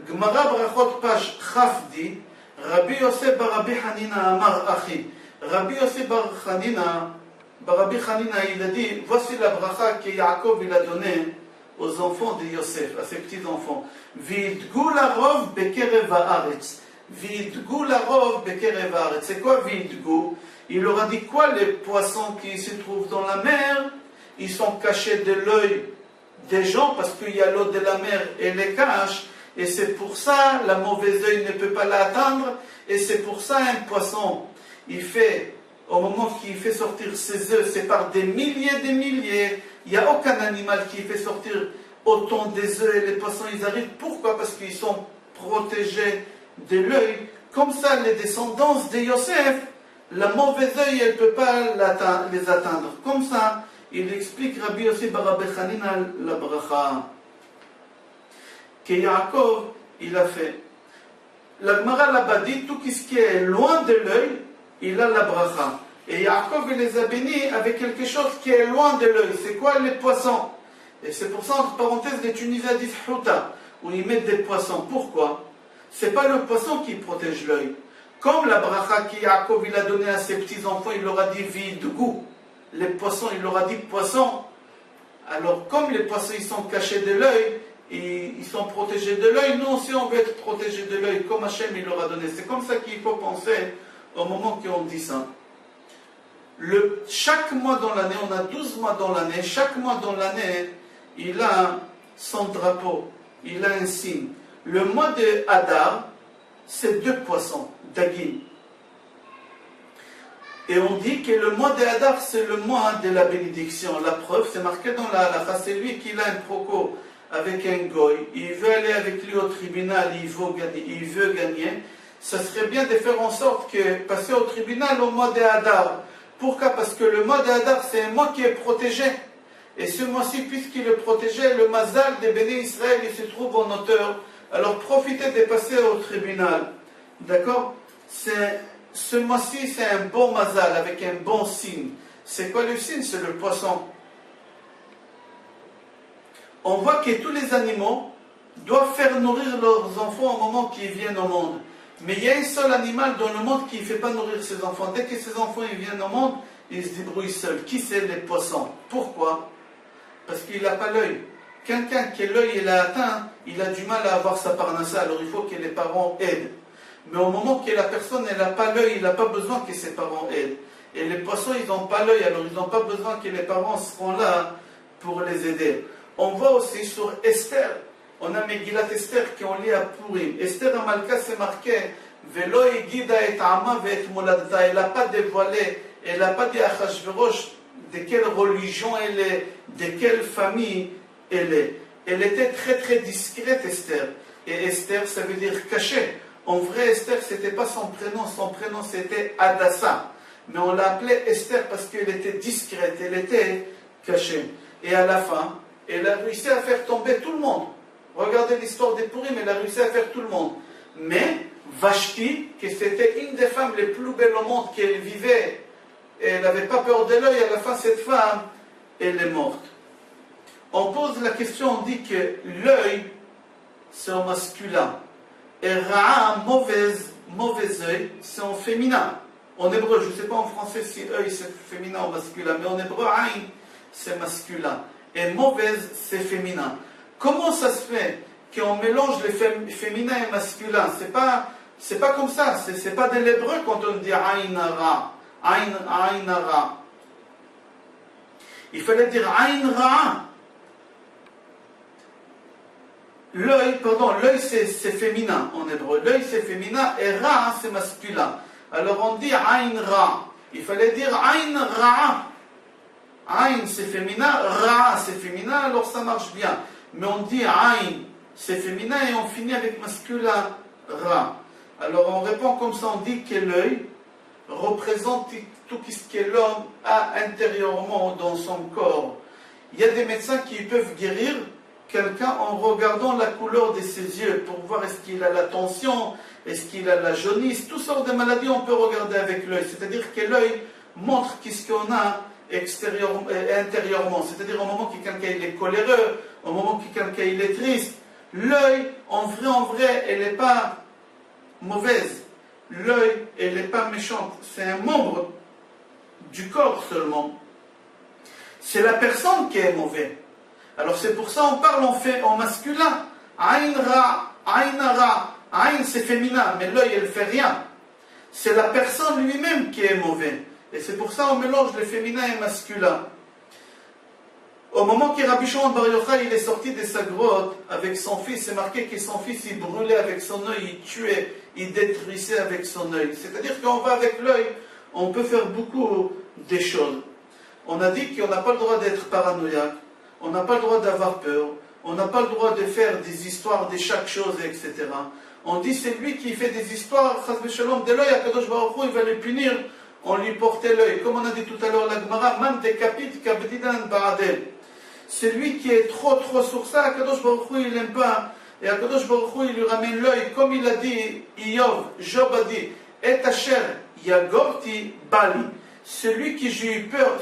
Gemara Brachot, page Chaf dit, Rabbi Yosef bar Rabbi Hanina Amar Achi. Rabbi Yosef bar Rabbi Hanina, il a dit, voici la bracha que Yaakov il a donnée aux enfants de Yosef, à ses petits-enfants. V'yidgu larov bekerev haaretz. V'yidgu larov bekerev haaretz. C'est quoi v'yidgu? Il leur a dit quoi, les poissons qui se trouvent dans la mer? ils sont cachés de l'œil des gens parce qu'il y a l'eau de la mer et les cache. Et c'est pour ça la mauvaise œil ne peut pas l'atteindre. Et c'est pour ça un poisson, au moment qu'il fait sortir ses œufs, c'est par des milliers. Il n'y a aucun animal qui fait sortir autant des œufs et les poissons, ils arrivent. Pourquoi? Parce qu'ils sont protégés de l'œil. Comme ça, les descendants de Yosef, la mauvaise œil, elle ne peut pas les atteindre. Comme ça, il explique Rabbi Yossi bar Rabbi Hanina la bracha que Yaakov, il a fait. La Gemara là-bas dit, tout ce qui est loin de l'œil, il a la bracha. Et Yaakov, il les a bénis avec quelque chose qui est loin de l'œil. C'est quoi? Les poissons. Et c'est pour ça, entre parenthèses, les Tunisiens disent Houta, où ils mettent des poissons. Pourquoi? C'est pas le poisson qui protège l'œil. Comme la bracha que Yaakov il a donnée à ses petits-enfants, il leur a dit vie de goût. Les poissons, il leur a dit poisson. Alors, comme les poissons, ils sont cachés de l'œil, et ils sont protégés de l'œil, nous aussi, on veut être protégés de l'œil, comme Hachem, il leur a donné. C'est comme ça qu'il faut penser au moment qu'on dit ça. Chaque mois dans l'année, on a 12 mois dans l'année, chaque mois dans l'année, il a son drapeau, il a un signe. Le mois de Hadar, c'est 2 poissons, Dagim. Et on dit que le mois de Hadar, c'est le mois de la bénédiction. La preuve, c'est marqué dans la halakha, c'est lui qui a un proco avec un goy. Il veut aller avec lui au tribunal, il veut gagner. Ça serait bien de faire en sorte que passer au tribunal au mois de Hadar. Pourquoi? Parce que le mois de Hadar, c'est un mois qui est protégé. Et ce mois-ci, puisqu'il est protégé, le mazal de Béné Israël, il se trouve en hauteur. Alors profitez de passer au tribunal. D'accord? Ce mois-ci, c'est un bon mazal avec un bon signe. C'est quoi le signe? C'est le poisson. On voit que tous les animaux doivent faire nourrir leurs enfants au moment qu'ils viennent au monde. Mais il y a un seul animal dans le monde qui ne fait pas nourrir ses enfants. Dès que ses enfants ils viennent au monde, ils se débrouillent seuls. Qui c'est? Les poissons. Pourquoi? Parce qu'il n'a pas l'œil. Quelqu'un qui l'œil est atteint, il a du mal à avoir sa parnassa. Alors il faut que les parents aident. Mais au moment que la personne n'a pas l'œil, il n'a pas besoin que ses parents aident. Et les poissons, ils n'ont pas l'œil, alors ils n'ont pas besoin que les parents seront là pour les aider. On voit aussi sur Esther, on a Megillat Esther qui ont lié à Purim. Esther Amalka, c'est marqué Velo egida et ama ve'et moladta. Elle n'a pas dévoilé, elle n'a pas dit à Achashverosh de quelle religion elle est, de quelle famille elle est. Elle était très très discrète, Esther. Et Esther, ça veut dire caché. En vrai, Esther, ce n'était pas son prénom c'était Adassa. Mais on l'a appelée Esther parce qu'elle était discrète, elle était cachée. Et à la fin, elle a réussi à faire tomber tout le monde. Regardez l'histoire des Purim, elle a réussi à faire tout le monde. Mais Vashti, que c'était une des femmes les plus belles au monde, qu'elle vivait, et elle n'avait pas peur de l'œil, à la fin, cette femme, elle est morte. On pose la question, on dit que l'œil, c'est en masculin. Et Ra'a, mauvais œil, c'est en féminin. En hébreu, je ne sais pas en français si œil c'est féminin ou masculin, mais en hébreu, Aïn, c'est masculin. Et mauvaise, c'est féminin. Comment ça se fait qu'on mélange les féminins et masculins? C'est pas comme ça. C'est pas de l'hébreu quand on dit Aïn Ra. Aïn Ra. Il fallait dire Aïn Ra. L'œil c'est féminin en hébreu. L'œil c'est féminin et Ra c'est masculin. Alors on dit Aïn Ra. Il fallait dire Aïn Ra. Aïn c'est féminin, Ra c'est féminin, alors ça marche bien. Mais on dit Aïn c'est féminin et on finit avec masculin, Ra. Alors on répond comme ça, on dit que l'œil représente tout ce que l'homme a intérieurement dans son corps. Il y a des médecins qui peuvent guérir quelqu'un en regardant la couleur de ses yeux pour voir est-ce qu'il a la tension, est-ce qu'il a la jaunisse, toutes sortes de maladies on peut regarder avec l'œil. C'est-à-dire que l'œil montre qu'est-ce qu'on a extérieurement et intérieurement. C'est-à-dire au moment que quelqu'un il est coléreux, au moment que quelqu'un il est triste, l'œil, en vrai, elle n'est pas mauvaise. L'œil, elle n'est pas méchante. C'est un membre du corps seulement. C'est la personne qui est mauvaise. Alors c'est pour ça on parle en masculin. Aïn Ra, Aïn Ra. Aïn c'est féminin, mais l'œil elle fait rien. C'est la personne lui-même qui est mauvais. Et c'est pour ça on mélange les féminins et masculins. Au moment que Rabbi Shimon Bar Yochai il est sorti de sa grotte avec son fils, c'est marqué que son fils il brûlait avec son œil, il tuait, il détruisait avec son œil. C'est-à-dire qu'on va avec l'œil, on peut faire beaucoup de choses. On a dit qu'on n'a pas le droit d'être paranoïaque, on n'a pas le droit d'avoir peur, on n'a pas le droit de faire des histoires de chaque chose, etc. On dit c'est lui qui fait des histoires, chas v'shalom, de l'œil, Akadosh Baruch Hu, il va le punir, on lui portait l'œil. Comme on a dit tout à l'heure, la Gemara, même des capit kabdidan ba'adel. C'est lui qui est trop sur ça, Akadosh Baruch Hu, il n'aime pas. Et Akadosh Baruch Hu, il lui ramène l'œil, comme il a dit, Job a dit, et asher yagorti bali. Celui qui j'ai eu peur,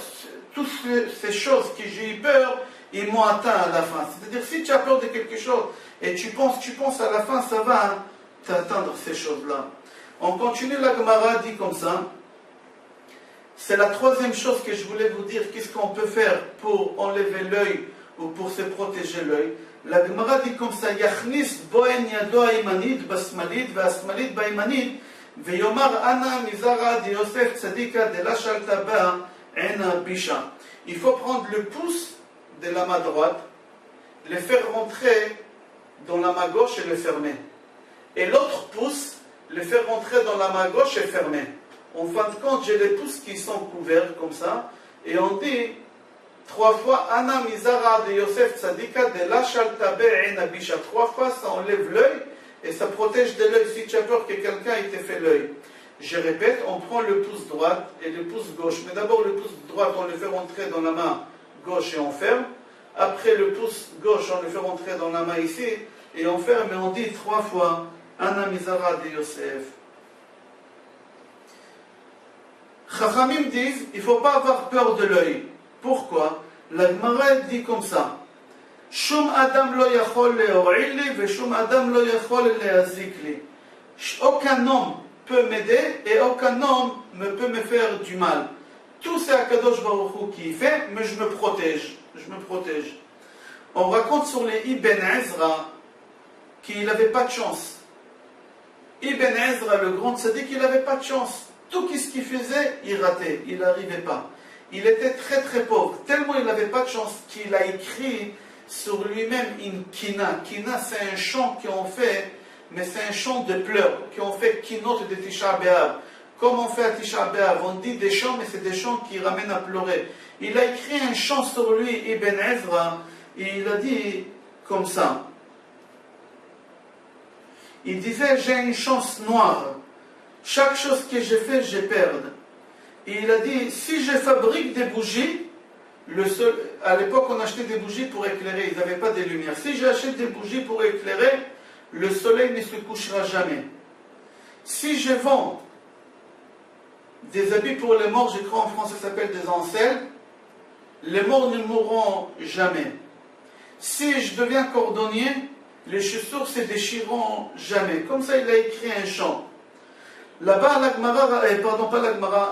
toutes ces choses que j'ai eu peur, ils m'ont atteint à la fin. C'est-à-dire, si tu as peur de quelque chose, et tu penses à la fin, ça va t'atteindre ces choses-là. On continue, la Gemara dit comme ça. C'est la troisième chose que je voulais vous dire. Qu'est-ce qu'on peut faire pour enlever l'œil ou pour se protéger l'œil? La Gemara dit comme ça, Yachnis boen yado haimanit basmalit ve'asmalit baimanit ve'yomar ana mizara de Yosef tzadika de la shalta ba ena bisha. Il faut prendre le pouce de la main droite, le faire rentrer dans la main gauche et le fermer. Et l'autre pouce, le faire rentrer dans la main gauche et fermer. En fin de compte, j'ai les pouces qui sont couverts comme ça, et on dit 3 fois Ana Mizara de Yosef Tzadika de la Shaltabe Ena Bisha. 3 fois, ça enlève l'œil et ça protège de l'œil si tu as peur que quelqu'un ait fait l'œil. Je répète, on prend le pouce droit et le pouce gauche. Mais d'abord, le pouce droit, on le fait rentrer dans la main gauche et on ferme. Après, le pouce gauche, on le fait rentrer dans la main ici et on ferme. Et on dit 3 fois Ana Mizara de Yosef. Chachamim disent, il ne faut pas avoir peur de l'œil. Pourquoi? La Gemara dit comme ça. Shum adam lo yachol le'orili ve shum adam lo yachol le'azikli. Aucun homme peut m'aider et aucun homme ne peut me faire du mal. Tout c'est Akadosh Baruch Hu qui fait, mais je me protège. Je me protège. On raconte sur les Ibn Ezra qu'il n'avait pas de chance. Ibn Ezra, le grand tzaddik, il n'avait pas de chance. Tout ce qu'il faisait, il ratait, il n'arrivait pas. Il était très très pauvre, tellement il n'avait pas de chance qu'il a écrit sur lui-même une kina. Kina, c'est un chant qu'on fait, mais c'est un chant de pleurs, qu'on fait kinot de Tisha B'Av. Comme on fait à Tisha B'Av, on dit des chants, mais c'est des chants qui ramènent à pleurer. Il a écrit un chant sur lui, Ibn Ezra, et il a dit comme ça. Il disait, j'ai une chance noire. Chaque chose que je fais, je perds. Et il a dit, si je fabrique des bougies, à l'époque on achetait des bougies pour éclairer, ils n'avaient pas de lumière. Si j'achète des bougies pour éclairer, le soleil ne se couchera jamais. Si je vends des habits pour les morts, je crois en français ça s'appelle des ancelles, les morts ne mourront jamais. Si je deviens cordonnier, les chaussures se déchireront jamais. Comme ça il a écrit un chant. Là-bas,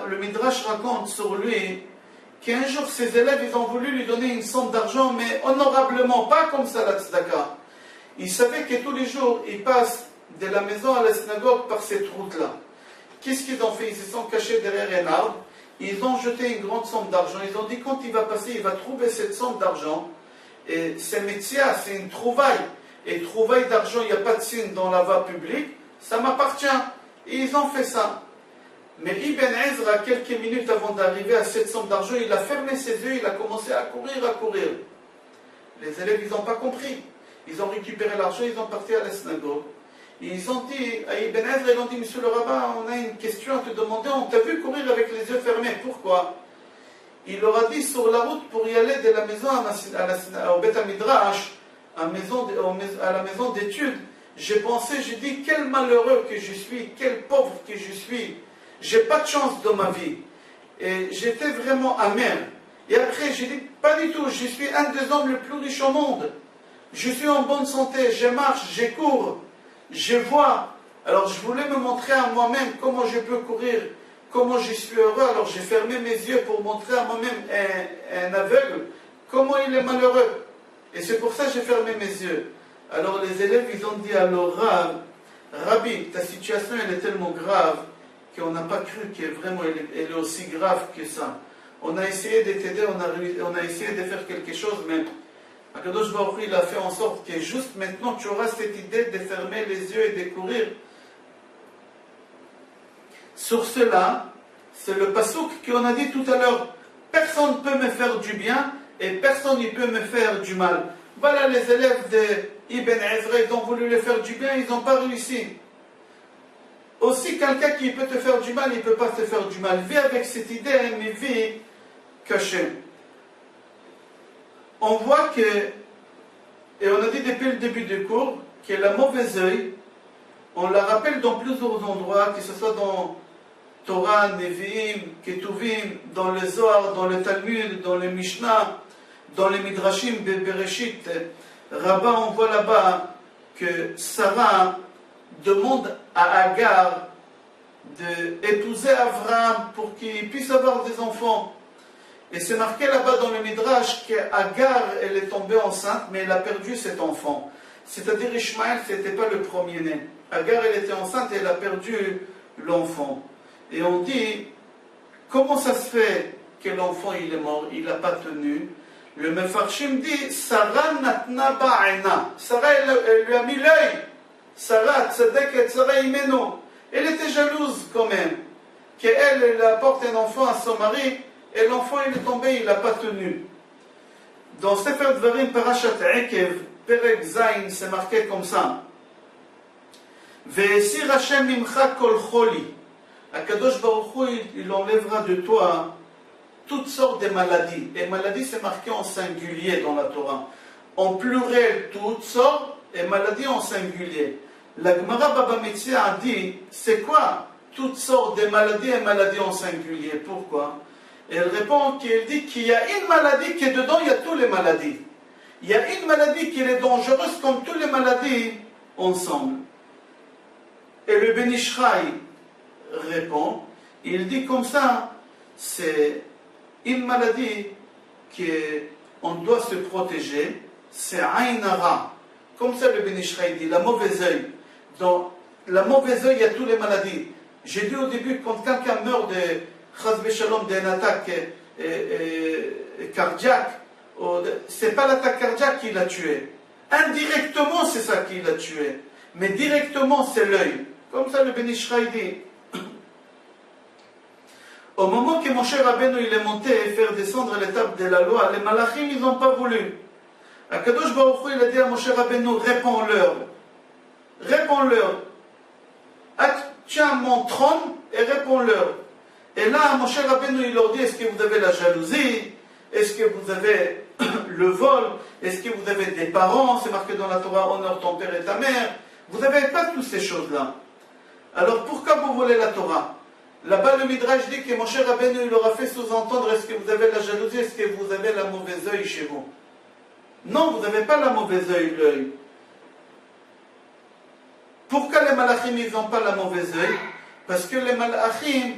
le Midrash raconte sur lui qu'un jour ses élèves ils ont voulu lui donner une somme d'argent, mais honorablement, pas comme ça la tzedaka. Ils savaient que tous les jours, ils passent de la maison à la synagogue par cette route-là. Qu'est-ce qu'ils ont fait? Ils se sont cachés derrière un arbre, ils ont jeté une grande somme d'argent, ils ont dit quand il va passer, il va trouver cette somme d'argent, et c'est métier, c'est une trouvaille, et trouvaille d'argent, il n'y a pas de signe dans la voie publique, ça m'appartient. Et ils ont fait ça. Mais Ibn Ezra, quelques minutes avant d'arriver à cette somme d'argent, il a fermé ses yeux, il a commencé à courir. Les élèves, ils n'ont pas compris. Ils ont récupéré l'argent, ils ont parti à la synagogue. Et ils ont dit à Ibn Ezra, ils ont dit, monsieur le rabbin, on a une question à te demander, on t'a vu courir avec les yeux fermés, pourquoi? Il leur a dit, sur la route pour y aller de la maison au Beth Midrash, à la maison d'études, j'ai pensé, j'ai dit, quel malheureux que je suis, quel pauvre que je suis. J'ai pas de chance dans ma vie. Et j'étais vraiment amer. Et après, j'ai dit, pas du tout, je suis un des hommes les plus riches au monde. Je suis en bonne santé, je marche, je cours, je vois. Alors je voulais me montrer à moi-même comment je peux courir, comment je suis heureux. Alors j'ai fermé mes yeux pour montrer à moi-même un aveugle, comment il est malheureux. Et c'est pour ça que j'ai fermé mes yeux. Alors les élèves, ils ont dit alors Rabbi, ta situation elle est tellement grave qu'on n'a pas cru qu'elle vraiment elle est aussi grave que ça. on a essayé de t'aider, on a essayé de faire quelque chose, mais Akadosh Baruch Hu, il a fait en sorte que juste maintenant tu auras cette idée de fermer les yeux et de courir. Sur cela, c'est le pasouk qu'on a dit tout à l'heure. Personne ne peut me faire du bien et personne ne peut me faire du mal. Voilà les élèves de Ibn Ezra, ils ont voulu les faire du bien, ils n'ont pas réussi. Aussi, quelqu'un qui peut te faire du mal, il ne peut pas te faire du mal. Vis avec cette idée, mais vis caché. On voit que, et on a dit depuis le début du cours, que la mauvaise œil, on la rappelle dans plusieurs endroits, que ce soit dans Torah, Nevi'im, Ketuvim, dans le Zohar, dans le Talmud, dans le Mishnah, dans les Midrashim, Bereshit. Rabbah, on voit là-bas que Sarah demande à Agar d'épouser Abraham pour qu'il puisse avoir des enfants. Et c'est marqué là-bas dans le Midrash qu'Agar, elle est tombée enceinte, mais elle a perdu cet enfant. C'est-à-dire Ishmaël, ce n'était pas le premier-né. Agar, elle était enceinte et elle a perdu l'enfant. Et on dit, comment ça se fait que l'enfant il est mort, il n'a pas tenu? Le Mefarshim dit, Sarah natna ba'ina. Sarah, elle lui a mis l'œil. Sarah, tzedek et Sarah imeno. Elle était jalouse quand même. Qu'elle, elle apporte un enfant à son mari, et l'enfant il est tombé, il n'a pas tenu. Dans Sefer Dvarim Parashat Ekev, Perek Zayin, c'est marqué comme ça. Ve'esir Hashem mimcha kol choli. Akadosh Baruch Hu, il enlèvera de toi toutes sortes de maladies. Et maladies, c'est marqué en singulier dans la Torah. En pluriel, toutes sortes, et maladies en singulier. La Gemara Baba Metzia a dit, c'est quoi toutes sortes de maladies et maladies en singulier? Pourquoi? Et elle répond qu'elle dit qu'il y a une maladie qui est dedans, il y a toutes les maladies. Il y a une maladie qui est dangereuse comme toutes les maladies ensemble. Et le Ben Ishraï répond, il dit comme ça, c'est une maladie qu'on doit se protéger, c'est Aïn Hara. Comme ça le Ben Ishraï dit, la mauvaise œil. Dans la mauvaise œil, il y a toutes les maladies. J'ai dit au début, quand quelqu'un meurt de Chazbe Shalom, d'une attaque cardiaque, c'est pas l'attaque cardiaque qui l'a tué. Indirectement, c'est ça qui l'a tué. Mais directement, c'est l'œil. Comme ça le Ben Ishraï dit. Au moment que Moshe Rabbeinu il est monté et faire descendre l'étape de la loi, les malachim ils n'ont pas voulu. Akadosh Baruch Hu il a dit à Moshe Rabbeinu, réponds-leur. Réponds-leur. Tiens mon trône et réponds-leur. Et là Moshe Rabbeinu il leur dit, est-ce que vous avez la jalousie? Est-ce que vous avez le vol? Est-ce que vous avez des parents? C'est marqué dans la Torah, honore ton père et ta mère. Vous n'avez pas toutes ces choses-là. Alors pourquoi vous volez la Torah? Là-bas, le Midrash dit que Moshe Rabbeinu il leur a fait sous-entendre, est-ce que vous avez la jalousie, est-ce que vous avez la mauvaise œil chez vous? Non, vous n'avez pas la mauvaise œil, l'œil. Pourquoi les malachim, ils n'ont pas la mauvaise œil? Parce que les malachim,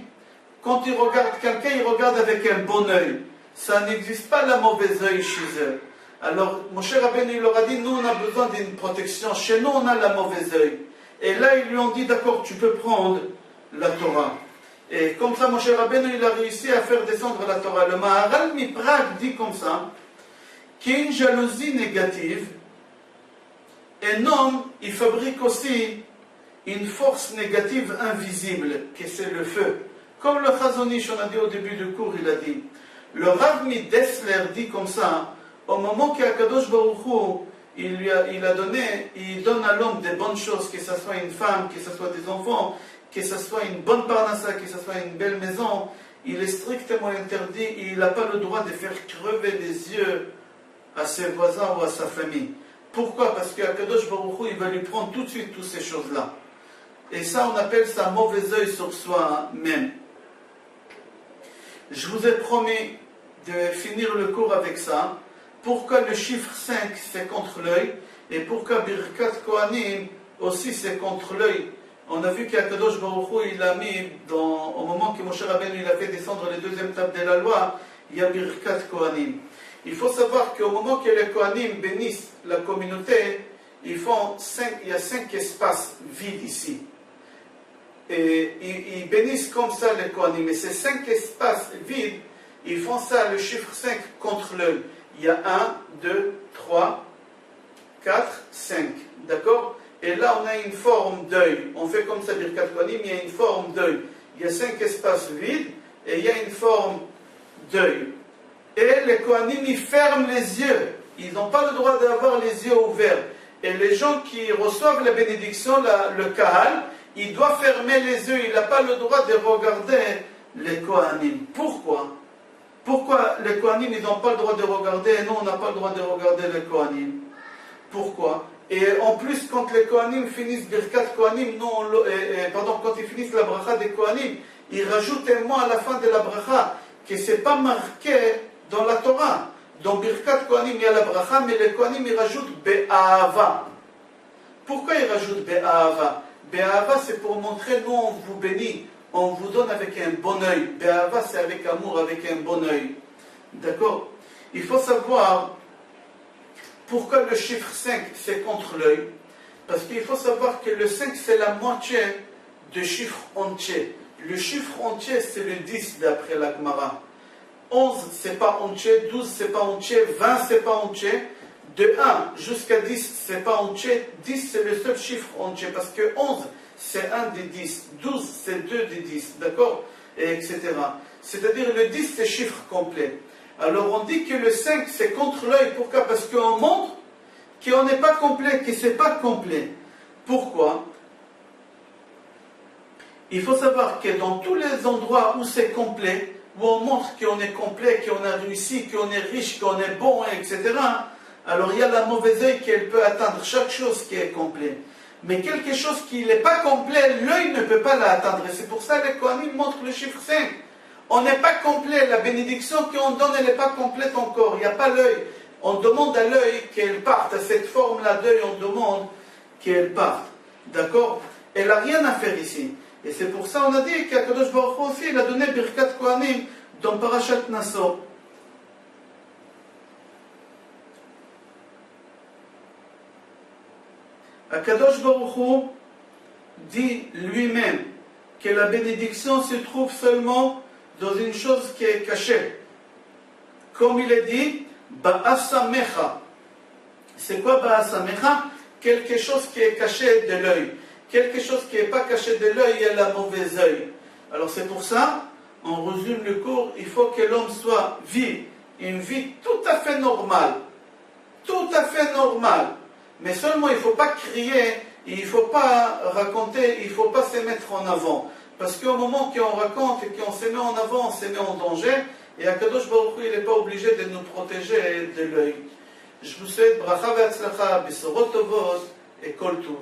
quand ils regardent quelqu'un, ils regardent avec un bon œil. Ça n'existe pas la mauvaise œil chez eux. Alors, Moshe Rabbeinu il leur a dit, nous on a besoin d'une protection, chez nous on a la mauvaise œil. Et là, ils lui ont dit, d'accord, tu peux prendre la Torah. Et comme ça, Moshe Rabbeinu, il a réussi à faire descendre la Torah. Le Maharal Miprag dit comme ça, qu'il y a une jalousie négative, un homme, il fabrique aussi une force négative invisible, que c'est le feu. Comme le Chazon Ish, on a dit au début du cours, il a dit. Le Rav Dessler dit comme ça, au moment qu'Akadosh Baruch Hu, il donne à l'homme des bonnes choses, que ce soit une femme, que ce soit des enfants, que ce soit une bonne parnassa, que ce soit une belle maison, il est strictement interdit et il n'a pas le droit de faire crever les yeux à ses voisins ou à sa famille. Pourquoi? Parce qu'Akadosh Baruch Hu, il va lui prendre tout de suite toutes ces choses-là. Et ça, on appelle ça mauvais œil sur soi-même. Je vous ai promis de finir le cours avec ça. Pourquoi le chiffre 5 c'est contre l'œil et pourquoi Birkat Kohanim aussi c'est contre l'œil? On a vu qu'Akadosh Baruch Hu il a mis au moment que Moshe Rabbeinu il a fait descendre les deuxième tables de la loi, il y a Birkat Kohanim. Il faut savoir qu'au moment que les Kohanim bénissent la communauté, il y a 5 espaces vides ici. Et ils bénissent comme ça les Kohanim. Et ces 5 espaces vides, ils font ça, le chiffre 5 contre l'œil. Il y a 1, 2, 3, 4, 5. D'accord? Et là, on a une forme d'œil. On fait comme ça, Birkat Kohanim, il y a une forme d'œil. Il y a 5 espaces vides et il y a une forme d'œil. Et les Kohanim, ils ferment les yeux. Ils n'ont pas le droit d'avoir les yeux ouverts. Et les gens qui reçoivent la bénédiction, le Kahal, il doit fermer les yeux. Il n'a pas le droit de regarder les Kohanim. Pourquoi? Pourquoi les Kohanim, ils n'ont pas le droit de regarder et nous, on n'a pas le droit de regarder les Kohanim? Pourquoi? Et en plus, quand les Kohanim finissent Birkat Kohanim, quand ils finissent la bracha des Kohanim, ils rajoutent un mot à la fin de la bracha, que ce n'est pas marqué dans la Torah. Dans Birkat Kohanim, il y a la bracha, mais les Kohanim, ils rajoutent Be'ahava. Pourquoi ils rajoutent Be'ahava? Be'ahava, c'est pour montrer, nous, on vous bénit, on vous donne avec un bon œil. Be'ahava, c'est avec amour, avec un bon œil. D'accord? Il faut savoir pourquoi le chiffre 5, c'est contre l'œil. Parce qu'il faut savoir que le 5, c'est la moitié du chiffre entier. Le chiffre entier, c'est le 10 d'après la Gemara. 11, c'est pas entier. 12, c'est pas entier. 20, c'est pas entier. De 1 jusqu'à 10, c'est pas entier. 10, c'est le seul chiffre entier. Parce que 11, c'est 1 des 10. 12, c'est 2 des 10. D'accord? Et etc. C'est-à-dire le 10, c'est chiffre complet. Alors on dit que le 5, c'est contre l'œil. Pourquoi? Parce qu'on montre qu'on n'est pas complet, que ce n'est pas complet. Pourquoi? Il faut savoir que dans tous les endroits où c'est complet, où on montre qu'on est complet, qu'on a réussi, qu'on est riche, qu'on est bon, etc., alors il y a la mauvaise œil qu'elle peut atteindre chaque chose qui est complet. Mais quelque chose qui n'est pas complet, l'œil ne peut pas l'atteindre. Et c'est pour ça que les Kohanim montrent le chiffre 5. On n'est pas complet, la bénédiction qu'on donne, elle n'est pas complète encore. Il n'y a pas l'œil. On demande à l'œil qu'elle parte, à cette forme-là d'œil, on demande qu'elle parte. D'accord? Elle n'a rien à faire ici. Et c'est pour ça qu'on a dit qu'Akadosh Baruch Hu aussi, il a donné Birkat Kohanim dans Parashat Naso. Akadosh Baruch Hu dit lui-même que la bénédiction se trouve seulement dans une chose qui est cachée. Comme il est dit, Ba'asamecha. C'est quoi Ba'asamecha? Quelque chose qui est caché de l'œil. Quelque chose qui n'est pas caché de l'œil, il y a la mauvaise œil. Alors c'est pour ça, on résume le cours, il faut que l'homme vive une vie tout à fait normale. Tout à fait normale. Mais seulement il ne faut pas crier, il ne faut pas raconter, il ne faut pas se mettre en avant. Parce qu'au moment qu'on raconte et qu'on se met en avant, on se met en danger. Et Akadosh Baruch Hu, il n'est pas obligé de nous protéger de l'œil. Je vous souhaite bracha ve'atzlacha, besorot tovot et kol tuv.